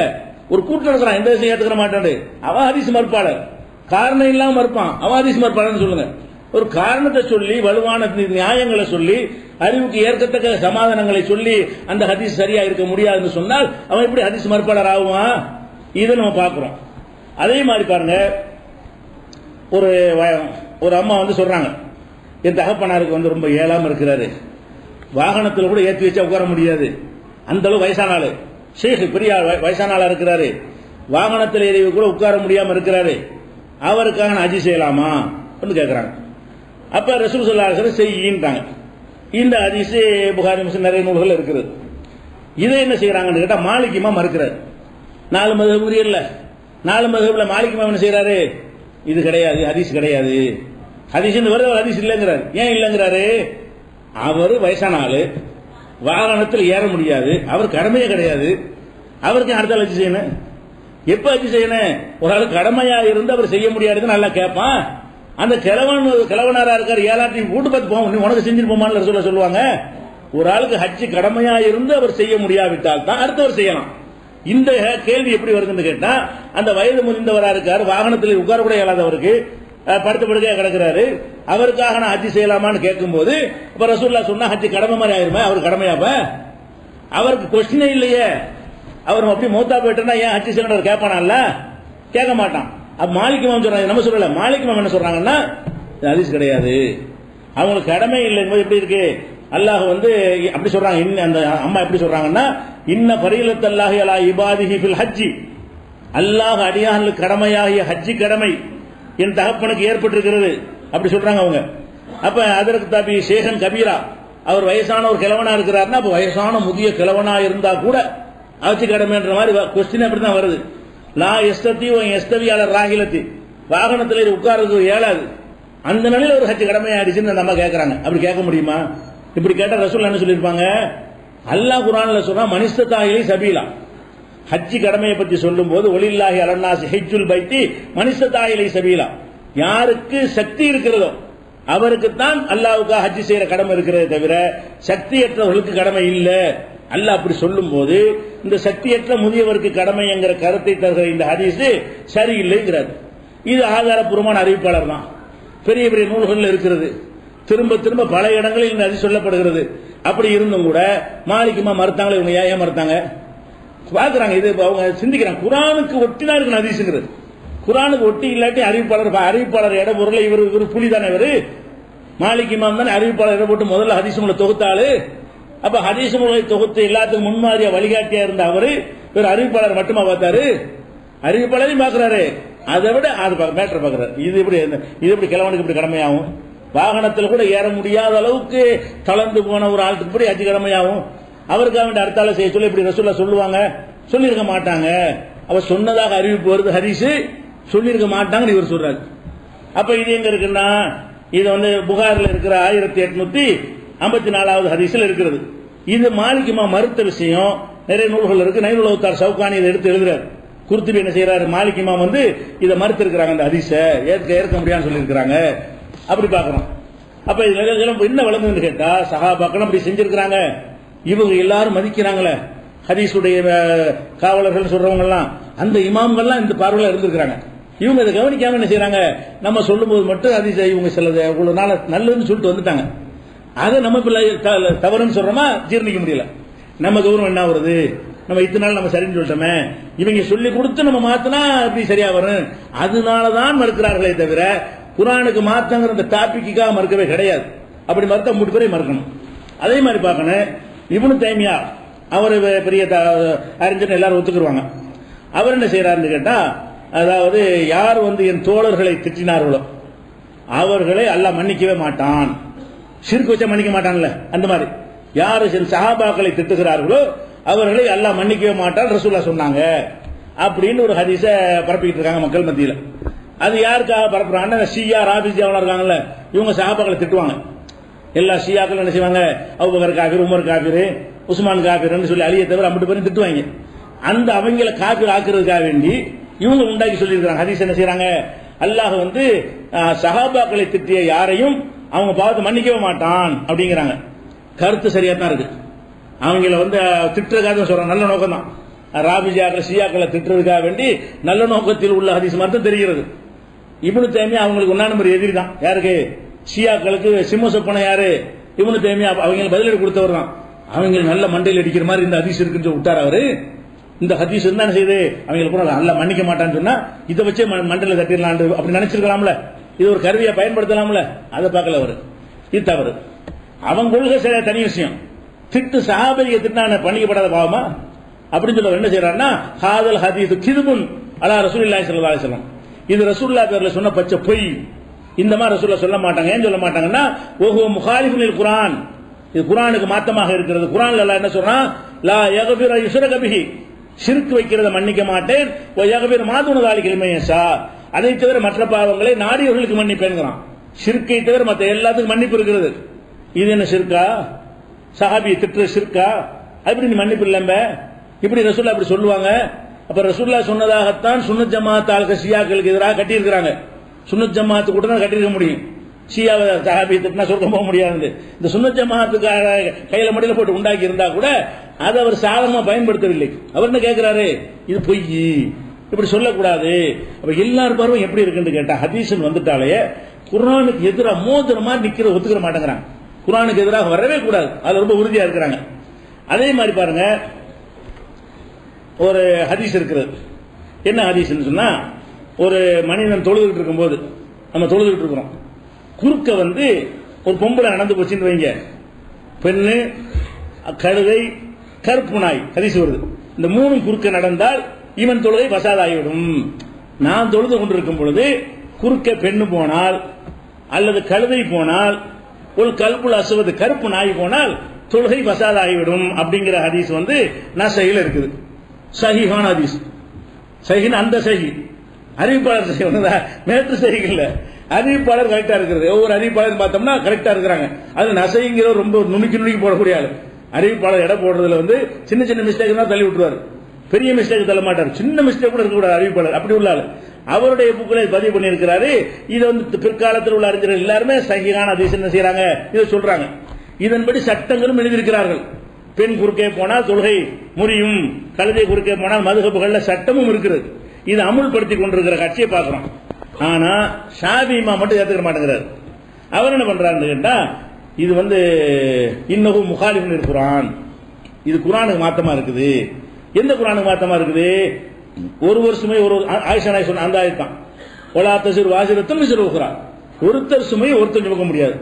ஒரு கூட்டம் இருக்கிறான், எந்த விஷயம் ஏத்துக்கிற மாட்டான், அவன் ஹதீஸ் மறுப்பாளர். காரணம் இல்லாம மறுப்பான், அவன் ஹதீஸ் மறுப்பாளர்னு சொல்லுங்க. ஒரு காரணத்தை சொல்லி வலுவான நியாயங்களை சொல்லி அறிவுக்கு ஏற்கத்தக்க சமாதானங்களை சொல்லி அந்த ஹதீஸ் சரியா இருக்க முடியாதுன்னு சொன்னால் அவன் எப்படி ஹதீஸ் மறுப்பாளர் ஆகுவான்? இதை நம்ம பார்க்கிறோம். அதே மாதிரி பாருங்க, ஒரு அம்மா வந்து சொல்றாங்க, என் தகப்பனாருக்கு வந்து ரொம்ப ஏழாம இருக்கிறாரு, வாகனத்தில் கூட ஏற்றி வச்சா உட்கார முடியாது, அந்த அளவு வயசான ஆளு, ஷேக் பெரிய வயசான ஆளா இருக்கிறாரு, வாகனத்தில் ஏறி கூட உட்கார முடியாம இருக்கிறாரு, அவருக்காக நான் ஹஜ் செய்யலாமா கேட்கிறாங்க. அப்ப ரசூல் ஸல்லல்லாஹு அலைஹி வஸல்லம் செய்யின்றாங்க. இந்த ஹதீஸ் புகாரி முஸ்லிம் நிறைய நூல்கள் இருக்குது. இதை என்ன செய்யறாங்கன்னு கேட்டா, மாலிகிமா மறுக்கிறார். 4 மதுஹப் இல்ல, 4 மதுஹப்ல மாலிகிமா என்ன செய்யறாரு? இது கிடையாது, ஹதீஸ் கிடையாது, ஹதீஸ் வருது, ஹதீஸ் இல்லைங்கிறாரு. ஏன் இல்லைங்கிறாரு? அவர் வயசான ஆளு, வாகனத்தில் ஏற முடியாது, அவர் கடமையே கிடையாது, அவருக்கு அடுத்த ஹஜ் செய்யணும். எப்ப ஹஜ் செய்யணும்? ஒரு ஆளு கடமையா இருந்து அவர் செய்ய முடியாதுன்னு நல்லா கேட்பான். அந்த கிழவனாரா இருக்காரு, ஏழாட்டி வீட்டு பார்த்து போவோம், நீ உனக்கு செஞ்சுட்டு போமான்னு சொல்லுவாங்க. ஒரு ஆளுக்கு ஹஜ் கடமையா இருந்து அவர் செய்ய முடியாவிட்டால் தான் அடுத்தவர் செய்யலாம். இந்த கேள்வி எப்படி வருதுன்னு கேட்டா, அந்த வயது முதிர்ந்தவரா இருக்காரு, வாகனத்தில் உட்கார கூட இயலாதவருக்கு, படுத்த படுக்கையா கிடக்கிறாரு, அவருக்காக நான் ஹஜ் செய்யலாமான்னு கேட்கும் போது இப்ப ரசூலுல்லாஹ் சொன்னா ஹஜ் கடமை மாதிரி ஆயிருமா? அவர் கடமையாப்ப அவருக்கு கொஸ்டினே இல்லையே. அவர் அப்படி மௌத்தா போயிட்டா ஏன் ஹஜ் செய்யணும் கேட்பானால? கேட்க மாட்டான். அப்ப மாலிக் இமாம் சொல்றாங்க, நம்ம சொல்லல, மாலிக் இமாம் என்ன சொல்றாங்கன்னா ஹதீஸ் கிடையாது, அவங்களுக்கு கடமை இல்லை. எப்படி இருக்கு? அல்லாஹ் வந்து அப்படி சொல்றாங்க. அந்த அம்மா எப்படி சொல்றாங்கன்னா, இன்ன ஃபரீலத்தல்லாஹி அலா இபாதிஹி ஃபில் ஹஜ்ஜி, அல்லாஹ் அடியார்களுக்கு கடமையாகிய ஹஜ்ஜி கடமை என் தகப்பனுக்கு ஏற்பட்டிருக்கிறது அப்படி சொல்றாங்க அவங்க. அப்ப அதற்கு தாபி ஷேகன் கபீரா, அவர் வயசான ஒரு கிழவனா இருக்கிறாருன்னா அப்ப வயசான முதிய கிழவனா இருந்தா கூட ஹஜ்ஜி கடமைன்ற மாதிரி கொஸ்டின் அப்படிதான் வருது. லா எஸ்தத்தி எஸ்தவி அல ராகிலத்தி, வாகனத்தில் உட்கார்றது ஏழாது, அந்த நிலையில ஒரு ஹஜ்ஜி கடமை ஆயிடுச்சுன்னு நம்ம கேட்கறாங்க. அப்படி கேட்க முடியுமா? இப்படி கேட்ட ரசூல் என்ன சொல்லியிருப்பாங்க? அல்லாஹ் குர்ஆன்ல சொல்றா மனிஸ்ததாயிலை சபீலா, ஹஜ்ஜி கடமையை பற்றி சொல்லும் போது ஒலில்லாஹி அலன்னாசி ஹஜ்ஜுல் பைத்தி மனிஸ்ததாயிலை சபீலா, யாருக்கு சக்தி இருக்கிறதோ அவருக்குத்தான் அல்லாஹ்வுக்கு ஹஜ்ஜி செய்யற கடமை இருக்கிறதே தவிர சக்தியற்றவர்களுக்கு கடமை இல்லை. அல்லாஹ் அப்படி சொல்லும் போது இந்த சக்தியற்ற முதியவருக்கு கடமை என்கிற கருத்தை தருகிற இந்த ஹதீஸ் சரியில்லைங்கிறார். இது ஆதாரப்பூர்வமான அறிவிப்பாளர் தான், பெரிய பெரிய நூல்கள் இருக்கிறது, திரும்ப திரும்ப பல இடங்களில் இந்த ஹதீஸ் சொல்லப்படுகிறது. அப்படி இருந்தும் கூட மாலிக்குமா மறுத்தாங்களே, இவங்க ஏன் மறுத்தாங்க பாக்குறாங்க. இது அவங்க சிந்திக்கிறாங்க, குர்ஆனுக்கு ஒட்டிதான் இருக்கு ஹதீஸ்ங்கிறது. குர்ஆனுக்கு ஒட்டி இல்லாட்டி அறிவிப்பாளர் இட பொருளை இவர் புலி தானே, இவரு மாலிக் இமாம் தானே அறிவிப்பாளர் இட போட்டு முதல்ல ஹதீஸ் முறை தொகுத்தாளு. அப்ப ஹதீஸ் முறை தொகுத்து எல்லாத்துக்கும் முன்மாதிரியா வழிகாட்டியா இருந்த அவரு இவர் அறிவிப்பாளர் மட்டுமா பார்த்தாரு? அறிவிப்பாளரையும் பாக்குறாரு, அதை விட அது மேட்டர் பாக்குறாரு. இது எப்படி கிழவனுக்கு இப்படி கடமையாகும்? வாகனத்தில் கூட ஏற முடியாத அளவுக்கு தளர்ந்து போன ஒரு ஆளுக்கு இப்படி ஹஜ்ஜி கடமையாகும்? அவருக்காக வேண்டிய அடுத்தால செய்ய சொல்லி இப்படி ரசூலுல்லாஹ் சொல்லுவாங்க? சொல்லியிருக்க மாட்டாங்க. அவர் சொன்னதாக அறிவிப்பு வருது, ஹதீஸ் சொல்லியிருக்க மாட்டாங்கன்னு இவர் சொல்றாரு. அப்ப இது எங்க இருக்குன்னா, இது புகாரில் இருக்கிற 1854வது ஹதீஸ்ல இருக்கிறது. இது மாலிக் இமாம் மறுத்த விஷயம் நிறைய நூல்கள் இருக்கு. நைனுல் அவுத்தார் ஷவுகானி இதை எடுத்து எழுதுறாரு. குர்துபி என்ன செய்யறாரு, மாலிக் இமாம் இதை மறுத்து இருக்கிறாங்க, அந்த ஹதீஸை ஏற்க முடியாதுன்னு சொல்லி இருக்கிறாங்க. அப்படி பார்க்கணும். அப்ப இதுல என்ன வழங்குன்னு கேட்டா, சஹாபாக்கள் அப்படி செஞ்சிருக்கிறாங்க, இவங்க எல்லாரும் மதிக்கிறாங்களே ஹதீஸுடைய காவலர்கள் சொல்றவங்க எல்லாம், அந்த இமாம்கள்லாம் இந்த பார்வையில இருந்திருக்கிறாங்க. இவங்க இதை கவனிக்காம என்ன செய்யறாங்க, நம்ம சொல்லும் போது மட்டும் ஹதீஸ் இவங்க சிலது இவ்வளவு நாள் நல்லதுன்னு சொல்லிட்டு வந்துட்டாங்க. அதை நம்ம தவறுன்னு சொல்றோமா, ஜீர்ணிக்க முடியல. நம்ம கௌரவம் என்ன வருது, நம்ம இத்தனை நாள் நம்ம சரின்னு சொல்லிட்டோமே, இவங்க சொல்லி கொடுத்து நம்ம மாத்தினா அப்படி சரியா வரும், அதனாலதான் மறுக்கிறார்களே தவிர குர்ஆனுக்கு மாத்தங்கிற அந்த டாபிக்காக மறுக்கவே கிடையாது. அப்படி மறுத்த 3 பேரை மறுக்கணும். அதே மாதிரி பார்க்கணும், இப்னு தைமியா அவர் பெரிய அறிஞர் எல்லாரும் ஒத்துக்குருவாங்க. அவர் என்ன செய்யறாருன்னு கேட்டா, அதாவது யார் என் தோழர்களை திட்டினார்களோ அவர்களை அல்லாஹ் மன்னிக்கவே மாட்டான். ஷிர்க் வச்சா மன்னிக்க மாட்டான்ல, அந்த மாதிரி யாரு சஹாபாக்களை திட்டுகிறார்களோ அவர்களை அல்லாஹ் மன்னிக்கவே மாட்டான் ரசூலுல்லாஹ் சொன்னாங்க அப்படின்னு ஒரு ஹதீஸை பரப்பிட்டு இருக்காங்க மக்கள் மத்தியில். அது யாருக்காக பரப்புறாங்க? ஷியா ராபிஜியாவெல்லாம் இருக்காங்கல்ல, இவங்க சஹாபாக்களை திட்டுவாங்க. எல்லா ஷியாக்களும் என்ன செய்வாங்க, அபூபக்கர் காஃபிர், உமர் காஃபிர், உஸ்மான் காஃபிர்னு சொல்லி அலியை தவிர 50 பேரும் திட்டுவாங்க. அந்த அவங்களை காஃபிர் ஆக்குறதுக்காக வேண்டி இவங்க உண்டாக்கி சொல்லியிருக்காங்க. ஹதீஸ் என்ன செய்யறாங்க, அல்லாஹ் சஹாபாக்களை திட்டிய யாரையும் அவங்க பார்த்து மன்னிக்கவே மாட்டான் அப்படிங்கிறாங்க. கருத்து சரியா தான் இருக்கு. அவங்கள திட்டுறதுக்காக சொல்றாங்க, நல்ல நோக்கம் தான். ராபிஜியாக்கள் ஷியாக்களை திட்டுறதுக்காக வேண்டி நல்ல நோக்கத்தில் உள்ள ஹதீஸ் மட்டும் தெரிகிறது. இப்னு தைமியா அவங்களுக்கு 1 நம்பர் எதிரி தான். யாருக்கு? ஷியாக்களுக்கு சிம்ம சொப்பனை யாரு? இப்னு தைமியா. அவங்க பதிலடி கொடுத்தவர் தான். அவங்க நல்ல மண்டையில் அடிக்கிற மாதிரி இந்த ஹதீஸ் இருக்குன்னு விட்டார் அவரு. இந்த ஹதீஸ் என்ன செய்யுது, அவங்களுக்கு கூட நல்லா மன்னிக்க மாட்டான்னு சொன்னா இதை வச்சே மண்டல தட்டிடலாம் அப்படி நினைச்சிருக்கலாம்ல, இது ஒரு கருவியை பயன்படுத்தலாம்ல, அதை பார்க்கல அவரு. இது தவறு. அவங்க கொள்கை சரியா தனி விஷயம். திட்டு சஹாபியை திட்டினா பண்ணிக்கப்படாத பாவமா அப்படின்னு சொல்ல என்ன செய்யறாருன்னா, ஹாதல் ஹதீஸ் கிதுபுன் அலா ரசூலுல்லாஹி ஸல்லல்லாஹு அலைஹி வஸல்லம், இது ரசூலுல்லாஹ் பேர்ல சொன்ன பச்சை பொய். இந்த மாதிரி ரசூலுல்லாஹ் சொல்ல மாட்டாங்க. ஏன் சொல்ல மாட்டாங்கன்னா, ஓஹோ முகாலிஃபுல் லில் குர்ஆன், இது குர்ஆனுக்கு மாத்தமாக இருக்கிறது. குர்ஆன்ல அல்லாஹ் என்ன சொல்றான், லா யக்ஃபிரு யுஷ்ரக பிஹி, ஷிர்க் வைக்கிறத மன்னிக்க மாட்டேன், வ யக்ஃபிரு மா தூன ஸாலிக லிமன் யஷா, அதை தவிர மற்ற பாவங்களை நாடியவர்களுக்கு மன்னிப்பேன்ங்கறான். ஷிர்க்கை தவிர மற்ற எல்லாத்துக்கும் மன்னிப்பு இருக்கிறது. இது என்ன ஷிர்கா? சஹாபியை திட்டுற ஷிர்கா? அப்படி நீ மன்னிப்பு இல்லம்ப, இப்படி ரசூலுல்லாஹ் அப்படி சொல்லுவாங்க. அப்ப ரசூலுல்லாஹ் சொன்னதாகத்தான் சுன்னத் ஜமாத் ஆளுக்கு ஷியாக்களுக்கு எதிராக கட்டி இருக்கிறாங்க. சுன்னத் ஜமாத்து கூட தான் கட்டியிருக்க முடியும். ஷியாவை சஹாபியை திட்டினா சொர்க்கம் போக முடியாது. இந்த சுன்னத் ஜமாத்துக்கு கையில மடியில போட்டு உண்டாக்கி இருந்தா கூட அதை அவர் சாதகமா பயன்படுத்தவில்லை. அவர் என்ன கேட்கிறாரு, இது பொய், இப்படி சொல்லக்கூடாது. அப்ப எல்லார் பார்வையும் எப்படி இருக்குன்னு கேட்டா, ஹதீஸ் வந்துட்டாலே குர்ஆனுக்கு எதிராக மோதிர மாதிரி நிக்கிற ஒத்துக்கிற மாட்டேங்கிறாங்க. குர்ஆனுக்கு எதிராக வரவே கூடாது, அதுல ரொம்ப உறுதியா இருக்கிறாங்க. அதே மாதிரி பாருங்க, ஒரு ஹதீஸ் இருக்கிறது. என்ன ஹதீஸ்னு சொன்னா, ஒரு மனிதன் தொழுதுகிட்டு இருக்கும்போது, நம்ம தொழுதுகிட்டு இருக்கிறோம், குறுக்க ஒரு பொம்பளை நடந்து போச்சுன்னு வைங்க, பெண்ணு, கழுதை, கருப்பு நாய் ஹதீஸ் வருது. இந்த மூணும் குறுக்க நடந்தால் இவன் தொழுகை பசாதாகிவிடும். நான் தொழுது கொண்டிருக்கும் பொழுது குறுக்க பெண்ணு போனால் அல்லது கழுதை போனால் ஒரு கல்புல் அசுவது கருப்பு நாய் போனால் தொழுகை பசாதாகிவிடும் அப்படிங்கிற ஹதீஸ் வந்து நசையில் இருக்குது. சஹீஹான ஹதீஸ். சஹீஹ் அந்த சஹீஹ் அறிவிப்பாளர் சஹீஹ் மேற்று சஹீஹ் இல்ல, அறிவிப்பாளர் கரெக்டா இருக்கிறது. ஒவ்வொரு அறிவிப்பாளர் பார்த்தோம்னா கரெக்டா இருக்கிறாங்க. அது நசைங்கிற ரொம்ப நுணுக்கி போடக்கூடிய ஆளு. அறிவிப்பாளர் எடை போடுறதுல வந்து சின்ன சின்ன மிஸ்டேக் தான் தள்ளி விட்டுருவாரு, பெரிய மிஸ்டேக் தள்ள மாட்டார். சின்ன மிஸ்டேக் கூட இருக்கக்கூடாது அறிவிப்பாளர், அப்படி உள்ள ஆளு. அவருடைய புக்களை பதிவு பண்ணியிருக்கிறாரு. இதை வந்து பிற்காலத்தில் உள்ள அறிஞர்கள் எல்லாருமே சஹீஹான ஹதீஸ் என்ன செய்யறாங்க, இதை சொல்றாங்க. இதன்படி சட்டங்களும் எழுதியிருக்கிறார்கள். பெண் குறுக்கே போனால் தொழுகை முறியும், கழுதை குறுக்கே போனால் மதுஹபுகள்ல சட்டமும் இருக்கிறது. இது அமுல்படுத்தி கொண்டிருக்கிற கட்சியை பார்க்கிறோம். ஆனா ஷாஃபி இமாம் மட்டும் ஏத்துக்க மாட்டேங்கிறார். அவர் என்ன பண்றாருன்னு கேட்டா, இது வந்து இன்னும் முகாலிஃபின் குர்ஆன், இது குர்ஆனுக்கு மாத்தமா இருக்குது. எந்த குர்ஆனுக்கு மாத்தமா இருக்குது? ஒரு சுமை ஒரு ஆயிஷா நாய் சொன்ன அந்த ஆயத்தான், ஒலா தஸிர் வாசிரத்தும் விஸ்ரு உக்ரா, ஒருத்தர் சுமையை ஒருத்தர் சுமக்க முடியாது.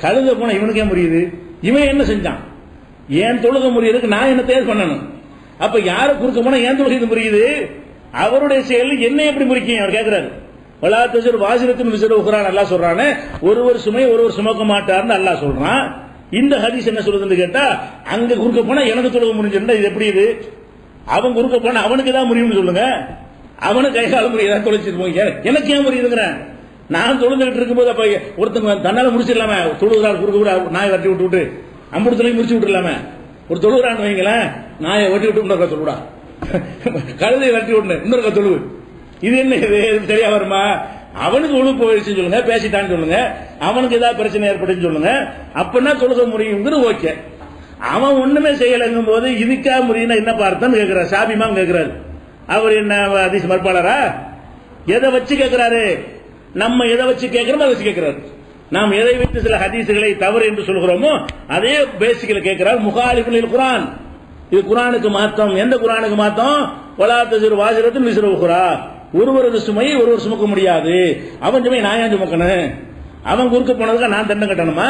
கழுத போன இவனுக்கே முடியுது, இவன் என்ன செஞ்சான்? ஏன் தொழுக முடியறதுக்கு நான் என்ன தேர்வு பண்ணணும்? அப்ப யார குறுக்க போனா ஏன் தொழுகை முடியுது? அவருடைய செயல் என்ன எப்படி முறிக்கும் அவர் கேட்கிறாரு. ஒலா தஸிர் வாசிரத்தும் விஸ்ரு உக்ரா அல்லாஹ் சொல்றானே, ஒருவர் சுமை ஒருவர் சுமக்க மாட்டார்னு அல்லாஹ் சொல்றான். இந்த ஹதீஸ் என்ன சொல்லுதுன்னு கேட்டா, அங்க குறுக்க போனா எனக்கு தொழுக முடிஞ்சிருந்தா இது எப்படி? இது அவன் குறுக்க போனா அவனுக்கு தான் முடியும்னு சொல்லுங்க. அவனுக்கு கைகால முடியாது தொலைச்சிருப்போம், எனக்கு ஏன் முடியுதுங்கிறேன். நான் தொழுந்துகிட்டு இருக்கும்போது அப்ப ஒருத்தங்க தன்னால முடிச்சிடலாமே, தொழுகிறாள் குறுக்க கூட நாயை வட்டி விட்டு அம்புடத்துலையும் முடிச்சு விட்டுலாமே. ஒரு தொழுகிறான்னு வைங்களேன், நாயை வட்டி விட்டு இன்னொருக்கா தொழுடா, கழுதையை வட்டி விட்டு இன்னொருக்கா தொழுவு. இது என்ன இது சரியா வருமா? அவனுக்கு ஒழு போயிடுச்சுன்னு சொல்லுங்க, பேசிட்டான்னு சொல்லுங்க, அவனுக்கு ஏதாவது பிரச்சனை ஏற்படுன்னு சொல்லுங்க, அப்படின்னா தொழுக முடியுங்கிறது ஓகே. அவன் ஒண்ணுமே செய்யலங்கும் போது இதுக்கா முடியும்னா என்ன பார்த்தான்னு கேட்கிறார். ஷாஃபி இமாம் கேட்கிறாரு. அவர் என்ன ஹதீஸ் மறுப்பாளரா? எதை வச்சு கேட்கிறாரு? நம்ம எதை வச்சு கேட்கிறோமோ அதை வச்சு கேட்கிறாரு. நாம் எதை வைத்து சில ஹதீசுகளை தவறு என்று சொல்கிறோமோ அதே பேசிக்கல கேட்கிறார். முகாலிஃபின் குர்ஆன், இது குர்ஆனுக்கு மாத்தம். எந்த குர்ஆனுக்கு மாத்தம்? வலா தஸிர் வாசிரத்துன் விஸ்ரு உக்ரா, ஒருவரது சுமையை ஒருவர் சுமக்க முடியாது. அவன் சுமையை நான் ஏன் சுமக்கணும்? அவன் குறுக்க போனதுக்கு நான் தண்டனை கட்டணுமா?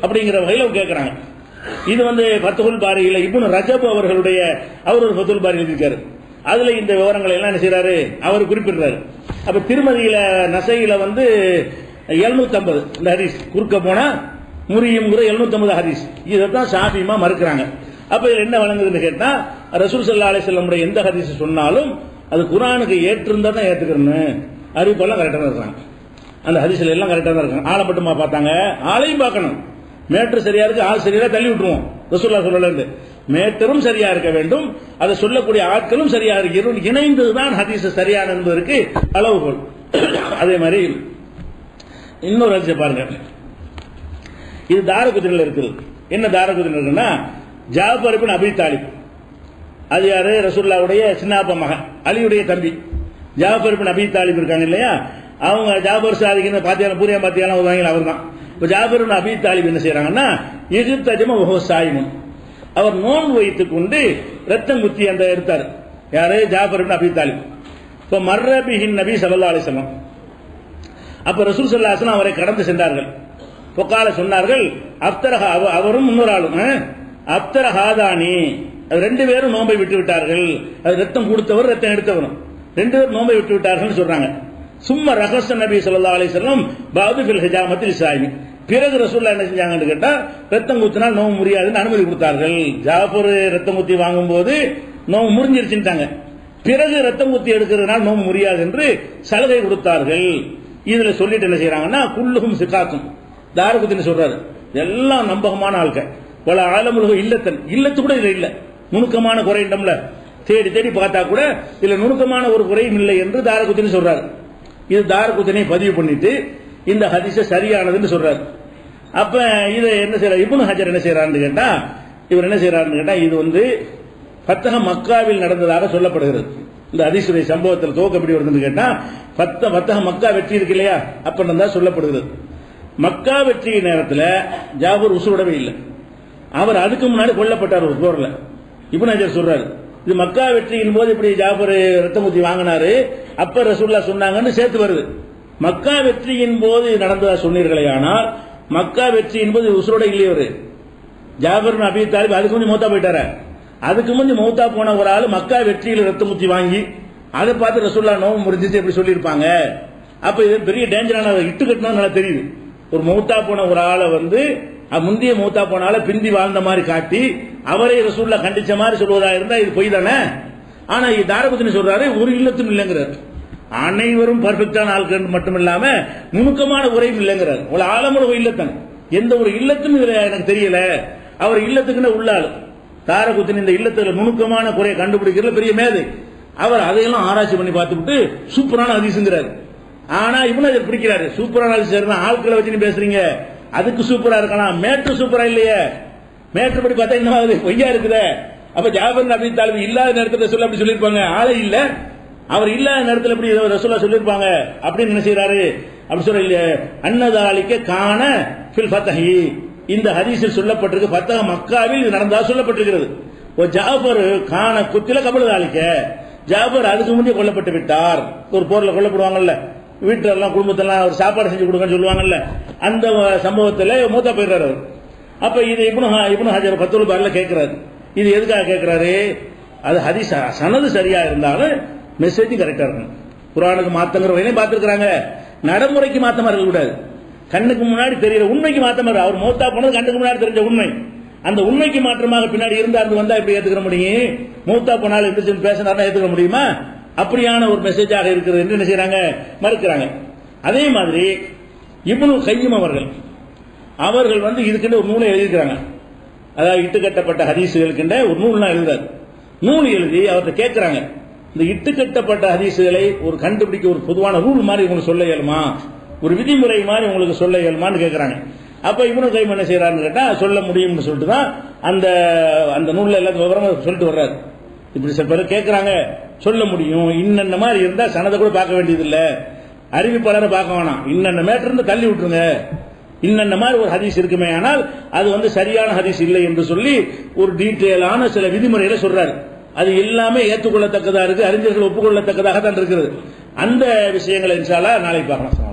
அப்படிங்கிற வகையில் கேட்கிறாங்க. இது வந்து ஃபத்ஹுல் பாரியில இப்னு ரஜப் அவர்களுடைய அவர் ஒரு ஃபத்ஹுல் பாரி எழுதியிருக்காரு. அதுல இந்த விவரங்களை எல்லாம் என்ன செய்யறாரு அவர் குறிப்பிடுறாரு. அப்ப திருமதியில நசையில வந்து 750 இந்த ஹதீஸ் குறுக்க போனா முறியும்ங்கிற 750 ஹதீஸ், இதைத்தான் ஷாஃபி இமாம் மறுக்கிறாங்க. அப்ப இதுல என்ன வழங்குதுன்னு கேட்டா, ரசூல் ஸல்லல்லாஹு அலைஹி வஸல்லம் எந்த ஹதீஸ் சொன்னாலும் அது குர்ஆனுக்கு ஏற்றிருந்தா தான் ஏத்துக்கிறேன்னு அறிவிப்பெல்லாம் கரெக்டா தான் இருக்காங்க. அந்த ஹதீஸ்ல எல்லாம் கரெக்டா தான் இருக்காங்க. ஆளை மட்டுமா பார்த்தாங்க? ஆளையும் பார்க்கணும். மேட்ரு சரியா இருக்கு, ஆள் சரியா தள்ளி விட்டுருவோம். ரசூலுல்லாஹ் சொல்லல, மேட்டரும் சரியா இருக்க வேண்டும், அதை சொல்லக்கூடிய ஆட்களும் சரியா இருக்கிறோம், இணைந்ததுதான் ஹதீஸ் சரியான என்பதற்கு அளவுகோல். அதே மாதிரி இன்னொரு ஹதீஸ் பாருங்க, இது தாரகுத்னில இருக்குது. என்ன தாரகுத்னில இருக்குன்னா, ஜாஃபர் இப்னு அபீ தாலிப், அது யாரு? ரசூலுல்லாஹ்வுடைய சின்னப்பா மகன், அலியுடைய தம்பி ஜாஃபர் இப்னு அபீ தாலிப் இருக்காங்க இல்லையா, அவங்க ஜாஃபர் சாதிக்கு பாத்தியான பூரியா பாத்தியான உதவிகள் அவர் தான். இப்ப ஜாஃபர் இப்னு அபீ தாலிப் என்ன செய்யறாங்கன்னா, இஹ்தஜம வஹுவ ஸாயிமுன், அவர் நோன்பு வைத்துக் கொண்டு ரத்தம் குத்தி அந்த எடுத்தார். யாரு? ஜாஃபர் இப்னு அபீ தாலிப். இப்ப மர்ர பிஹின் நபி ஸல்லல்லாஹு அலைஹி வஸல்லம், அப்ப ரசூல் ஸல்லல்லாஹு அலைஹி வஸல்லம் அவரை கடந்து சென்றார்கள். பொக்கால சொன்னார்கள், அப்தரஹ, அவரும் இன்னொரு ஆளும் அப்தரஹாதானி, ரெண்டு பேரும் நோன்பை விட்டு விட்டார்கள். அது ரத்தம் கொடுத்தவர் ரத்தம் எடுத்தவரும் ரெண்டு பேரும் நோன்பை விட்டு விட்டார்கள் சொல்றாங்க. சும்மா ரஹஸ நபி ஸல்லல்லாஹு அலைஹி வஸல்லம் பாது ஃபில் ஹிஜாமத்தில் ஸாயிமி, பிறகு ரசூலுல்லாஹ் என்ன செஞ்சாங்கன்னு கேட்டா, ரத்தம் குத்தினால் நோவு முடியாதுன்னு அனுமதி கொடுத்தார்கள். ஜாஃபர் ரத்தம் குத்தி வாங்கும்போது நோவு முறிஞ்சிருச்சுட்டாங்க, பிறகு ரத்தம் குத்தி எடுக்கிறதுனால நோவு முடியாது என்று சலுகை கொடுத்தார்கள். இதுல சொல்லிட்டு என்ன செய்யறாங்கன்னா, குல்லுஹும் சிகாத்தும், தாரகுத்னி சொல்றாரு, எல்லாம் நம்பகமான ஆட்கள். பல ஆலமுலக இல்லத்தன், இல்லத்து கூட இதுல இல்ல, நுணுக்கமான குறையிட்டம்ல தேடி தேடி பார்த்தா கூட இதுல நுணுக்கமான ஒரு குறையும் இல்லை என்று தாரகுத்னி சொல்றாரு. இது தாரகுத்னி பதிவு பண்ணிட்டு இந்த ஹதீஸ சரியானதுன்னு சொல்றாரு. அப்ப இது என்ன செய்யறாரு இப்னு ஹஜர் என்ன செய்யறாருன்னு கேட்டா, இவர் என்ன செய்யறாருன்னு கேட்டா, இது வந்து ஃபத்ஹ மக்காவில் நடந்ததாக சொல்லப்படுகிறது. இந்த ஹதீஸுடைய சம்பவத்தில் துவக்கம் எப்படி வருதுன்னு கேட்டா, ஃபத்ஹ மக்கா வெற்றி இருக்கு இல்லையா, அப்ப தான் சொல்லப்படுகிறது. மக்கா வெற்றி நேரத்தில் ஜாபர் உசுரோடவே இல்லை, அவர் அதுக்கு முன்னாடி கொல்லப்பட்டார் ஒரு போர்ல. இப்னு ஹஜர் சொல்றாரு, இது மக்கா வெற்றியின் போது இப்படி ஜாபர் ரத்தம் குத்தி வாங்கினாரு, அப்ப ரசூலுல்லாஹ் சொன்னாங்கன்னு சேர்த்து வருது. மக்கா வெற்றியின் போது நடந்ததா சொன்னீர்களே, ஆனால் மக்கா வெற்றியின் போது உசுரோட இல்லையே, ஒரு ஜாபர் அபீ தாலிப் அதுக்கு கொஞ்சம் மூத்தா போயிட்டாரு. அதுக்கு முந்தி மௌத்தா போன ஒரு ஆள் மக்கா வெற்றியில் ரத்த முத்தி வாங்கி அதை பார்த்து ரசூல்லா நோவு முடிஞ்சிச்சு எப்படி சொல்லியிருப்பாங்க. அப்ப இது பெரிய டேஞ்சரான இட்டு கட்டினா நல்லா தெரியுது. ஒரு மௌத்தா போன ஒரு ஆளை வந்து முந்தைய மௌத்தா போன ஆளை பிந்தி வாழ்ந்த மாதிரி காட்டி அவரை ரசூல்லா கண்டிச்ச மாதிரி சொல்வதா இருந்தா இது பொய் தானே. ஆனா தாரகுத்தினி சொல்றாரு ஒரு இல்லத்தும் இல்லைங்கிறார். அனைவரும் பர்ஃபெக்டான ஆட்கள் மட்டும் இல்லாம நுணுக்கமான உரையும் இல்லைங்கிறார். ஒரு ஆழமான ஒரு இல்லத்தன் எந்த ஒரு இல்லத்தும் இதுல எனக்கு தெரியல. அவர் இல்லத்துக்குன்னு உள்ளாள் தாரகுத்தினி இந்த இல்லத்துல நுணுக்கமான குறையை கண்டுபிடிக்கிறதுல பெரிய மேதை. அவர் அதையெல்லாம் ஆராய்ச்சி பண்ணி பார்த்துட்டு சூப்பரான ஹதீஸ்ங்கிறார். ஆனா இவனு அதை பிடிக்கிறாரு. சூப்பரான ஹதீஸ் ஆட்களை வச்சு பேசுறீங்க, அதுக்கு சூப்பரா இருக்கலாம், மேட்ரு சூப்பரா இல்லையே. மேட்ரு படி பார்த்தா இன்னும் பொய்யா இருக்குதே. அப்ப ஜாபர் நபி தாலிப் இல்லாத நேரத்தில் ரசூல் அப்படி சொல்லியிருப்பாங்க. ஆளே இல்ல, அவர் இல்லாத நேரத்தில் எப்படி ரசூலா சொல்லியிருப்பாங்க அப்படின்னு என்ன செய்யறாரு அப்படி சொல்ல அன்னதாலிக்க காண ஃபில் ஃபத்ஹி இந்த ஹதீஸில் சொல்லப்பட்டிருக்கு. ஃபத்ஹ் மக்காவில் இது நடந்தா சொல்லப்பட்டிருக்கிறது. ஜாபர் காண குத்தில கபலதாலிக்க ஜாபர் அதுக்கு முன்னே கொல்லப்பட்டு விட்டார். ஒரு போர்ல கொல்லப்படுவாங்கல்ல, வீட்டெல்லாம் குடும்பத்தெல்லாம் ஒரு சாப்பாடு செஞ்சு கொடுங்கன்னு சொல்லுவாங்கல்ல, அந்த சம்பவத்தில் மூத்தா போயிடுறாரு. அப்ப இது இப்னு ஹஜர் ஃபத்ஹுல் பாரில கேட்கிறாரு. இது எதுக்காக கேட்கிறாரு? அது ஹதீஸ் சனது சரியா இருந்தாலும் மெசேஜ் கரெக்டா இருக்கணும். குர்ஆனுக்கு மாத்தங்கிற வகையிலே பார்த்திருக்காங்க. நடைமுறைக்கு மாத்தமா இருக்க கூடாது. கண்ணுக்கு முன்னாடி தெரியற உண்மைக்கு மாத்தமா இருக்கு. அவர் மூத்தா போனது கண்ணுக்கு முன்னாடி தெரிஞ்ச உண்மை. அந்த உண்மைக்கு மாற்றமாக பின்னாடி இருந்தாரு வந்தா எப்படி ஏத்துக்க முடியும்? மூத்தா போனாலும் எப்படி பேசினார்னா ஏத்துக்க முடியுமா? அப்படியான ஒரு மெசேஜாக இருக்கிறது என்று என்ன செய்யறாங்க, மறுக்கிறாங்க. அதே மாதிரி இப்னு கையும் அவர்கள் வந்து இதுக்குன்னு ஒரு நூலை எழுதியிருக்கிறாங்க. அதாவது இட்டுக்கட்டப்பட்ட ஹதீசுகளுக்கு ஒரு நூல்லாம் எழுதுறாரு. நூல் எழுதி அவர்கிட்ட கேட்கிறாங்க, இந்த இட்டுக்கட்டப்பட்ட ஹதீசுகளை ஒரு கண்டுபிடிக்க ஒரு பொதுவான ரூல் மாதிரி உங்களுக்கு சொல்ல இயலுமா, ஒரு விதிமுறை மாதிரி உங்களுக்கு சொல்ல இயலுமான்னு கேட்கிறாங்க. அப்ப இப்னு கைம் என்ன செய்யறாருன்னு கேட்டா சொல்ல முடியும்னு சொல்லிட்டு தான் அந்த நூல்ல எல்லாத்தையும் விவரமா சொல்லிட்டு வர்றாரு. இப்படி சில பேர் கேட்கிறாங்க, சொல்ல முடியும், இன்னென்ன மாதிரி இருந்தா சனதை கூட பார்க்க வேண்டியது இல்ல, அறிவிப்பாளரை பார்க்க வேணாம், இன்னென்ன மேட்டர் இருந்து தள்ளி விட்டுருங்க, இன்னென்ன மாதிரி ஒரு ஹதீஸ் இருக்குமே ஆனால் அது வந்து சரியான ஹதீஸ் இல்லை என்று சொல்லி ஒரு டீட்டெயிலான சில விதிமுறைகளை சொல்றாரு. அது எல்லாமே ஏற்றுக்கொள்ளத்தக்கதா இருக்கு, அறிஞர்கள் ஒப்புக்கொள்ளத்தக்கதாக தான் இருக்கிறது. அந்த விஷயங்களை இன்ஷா அல்லாஹ் நாளைக்கு பார்க்கலாம்.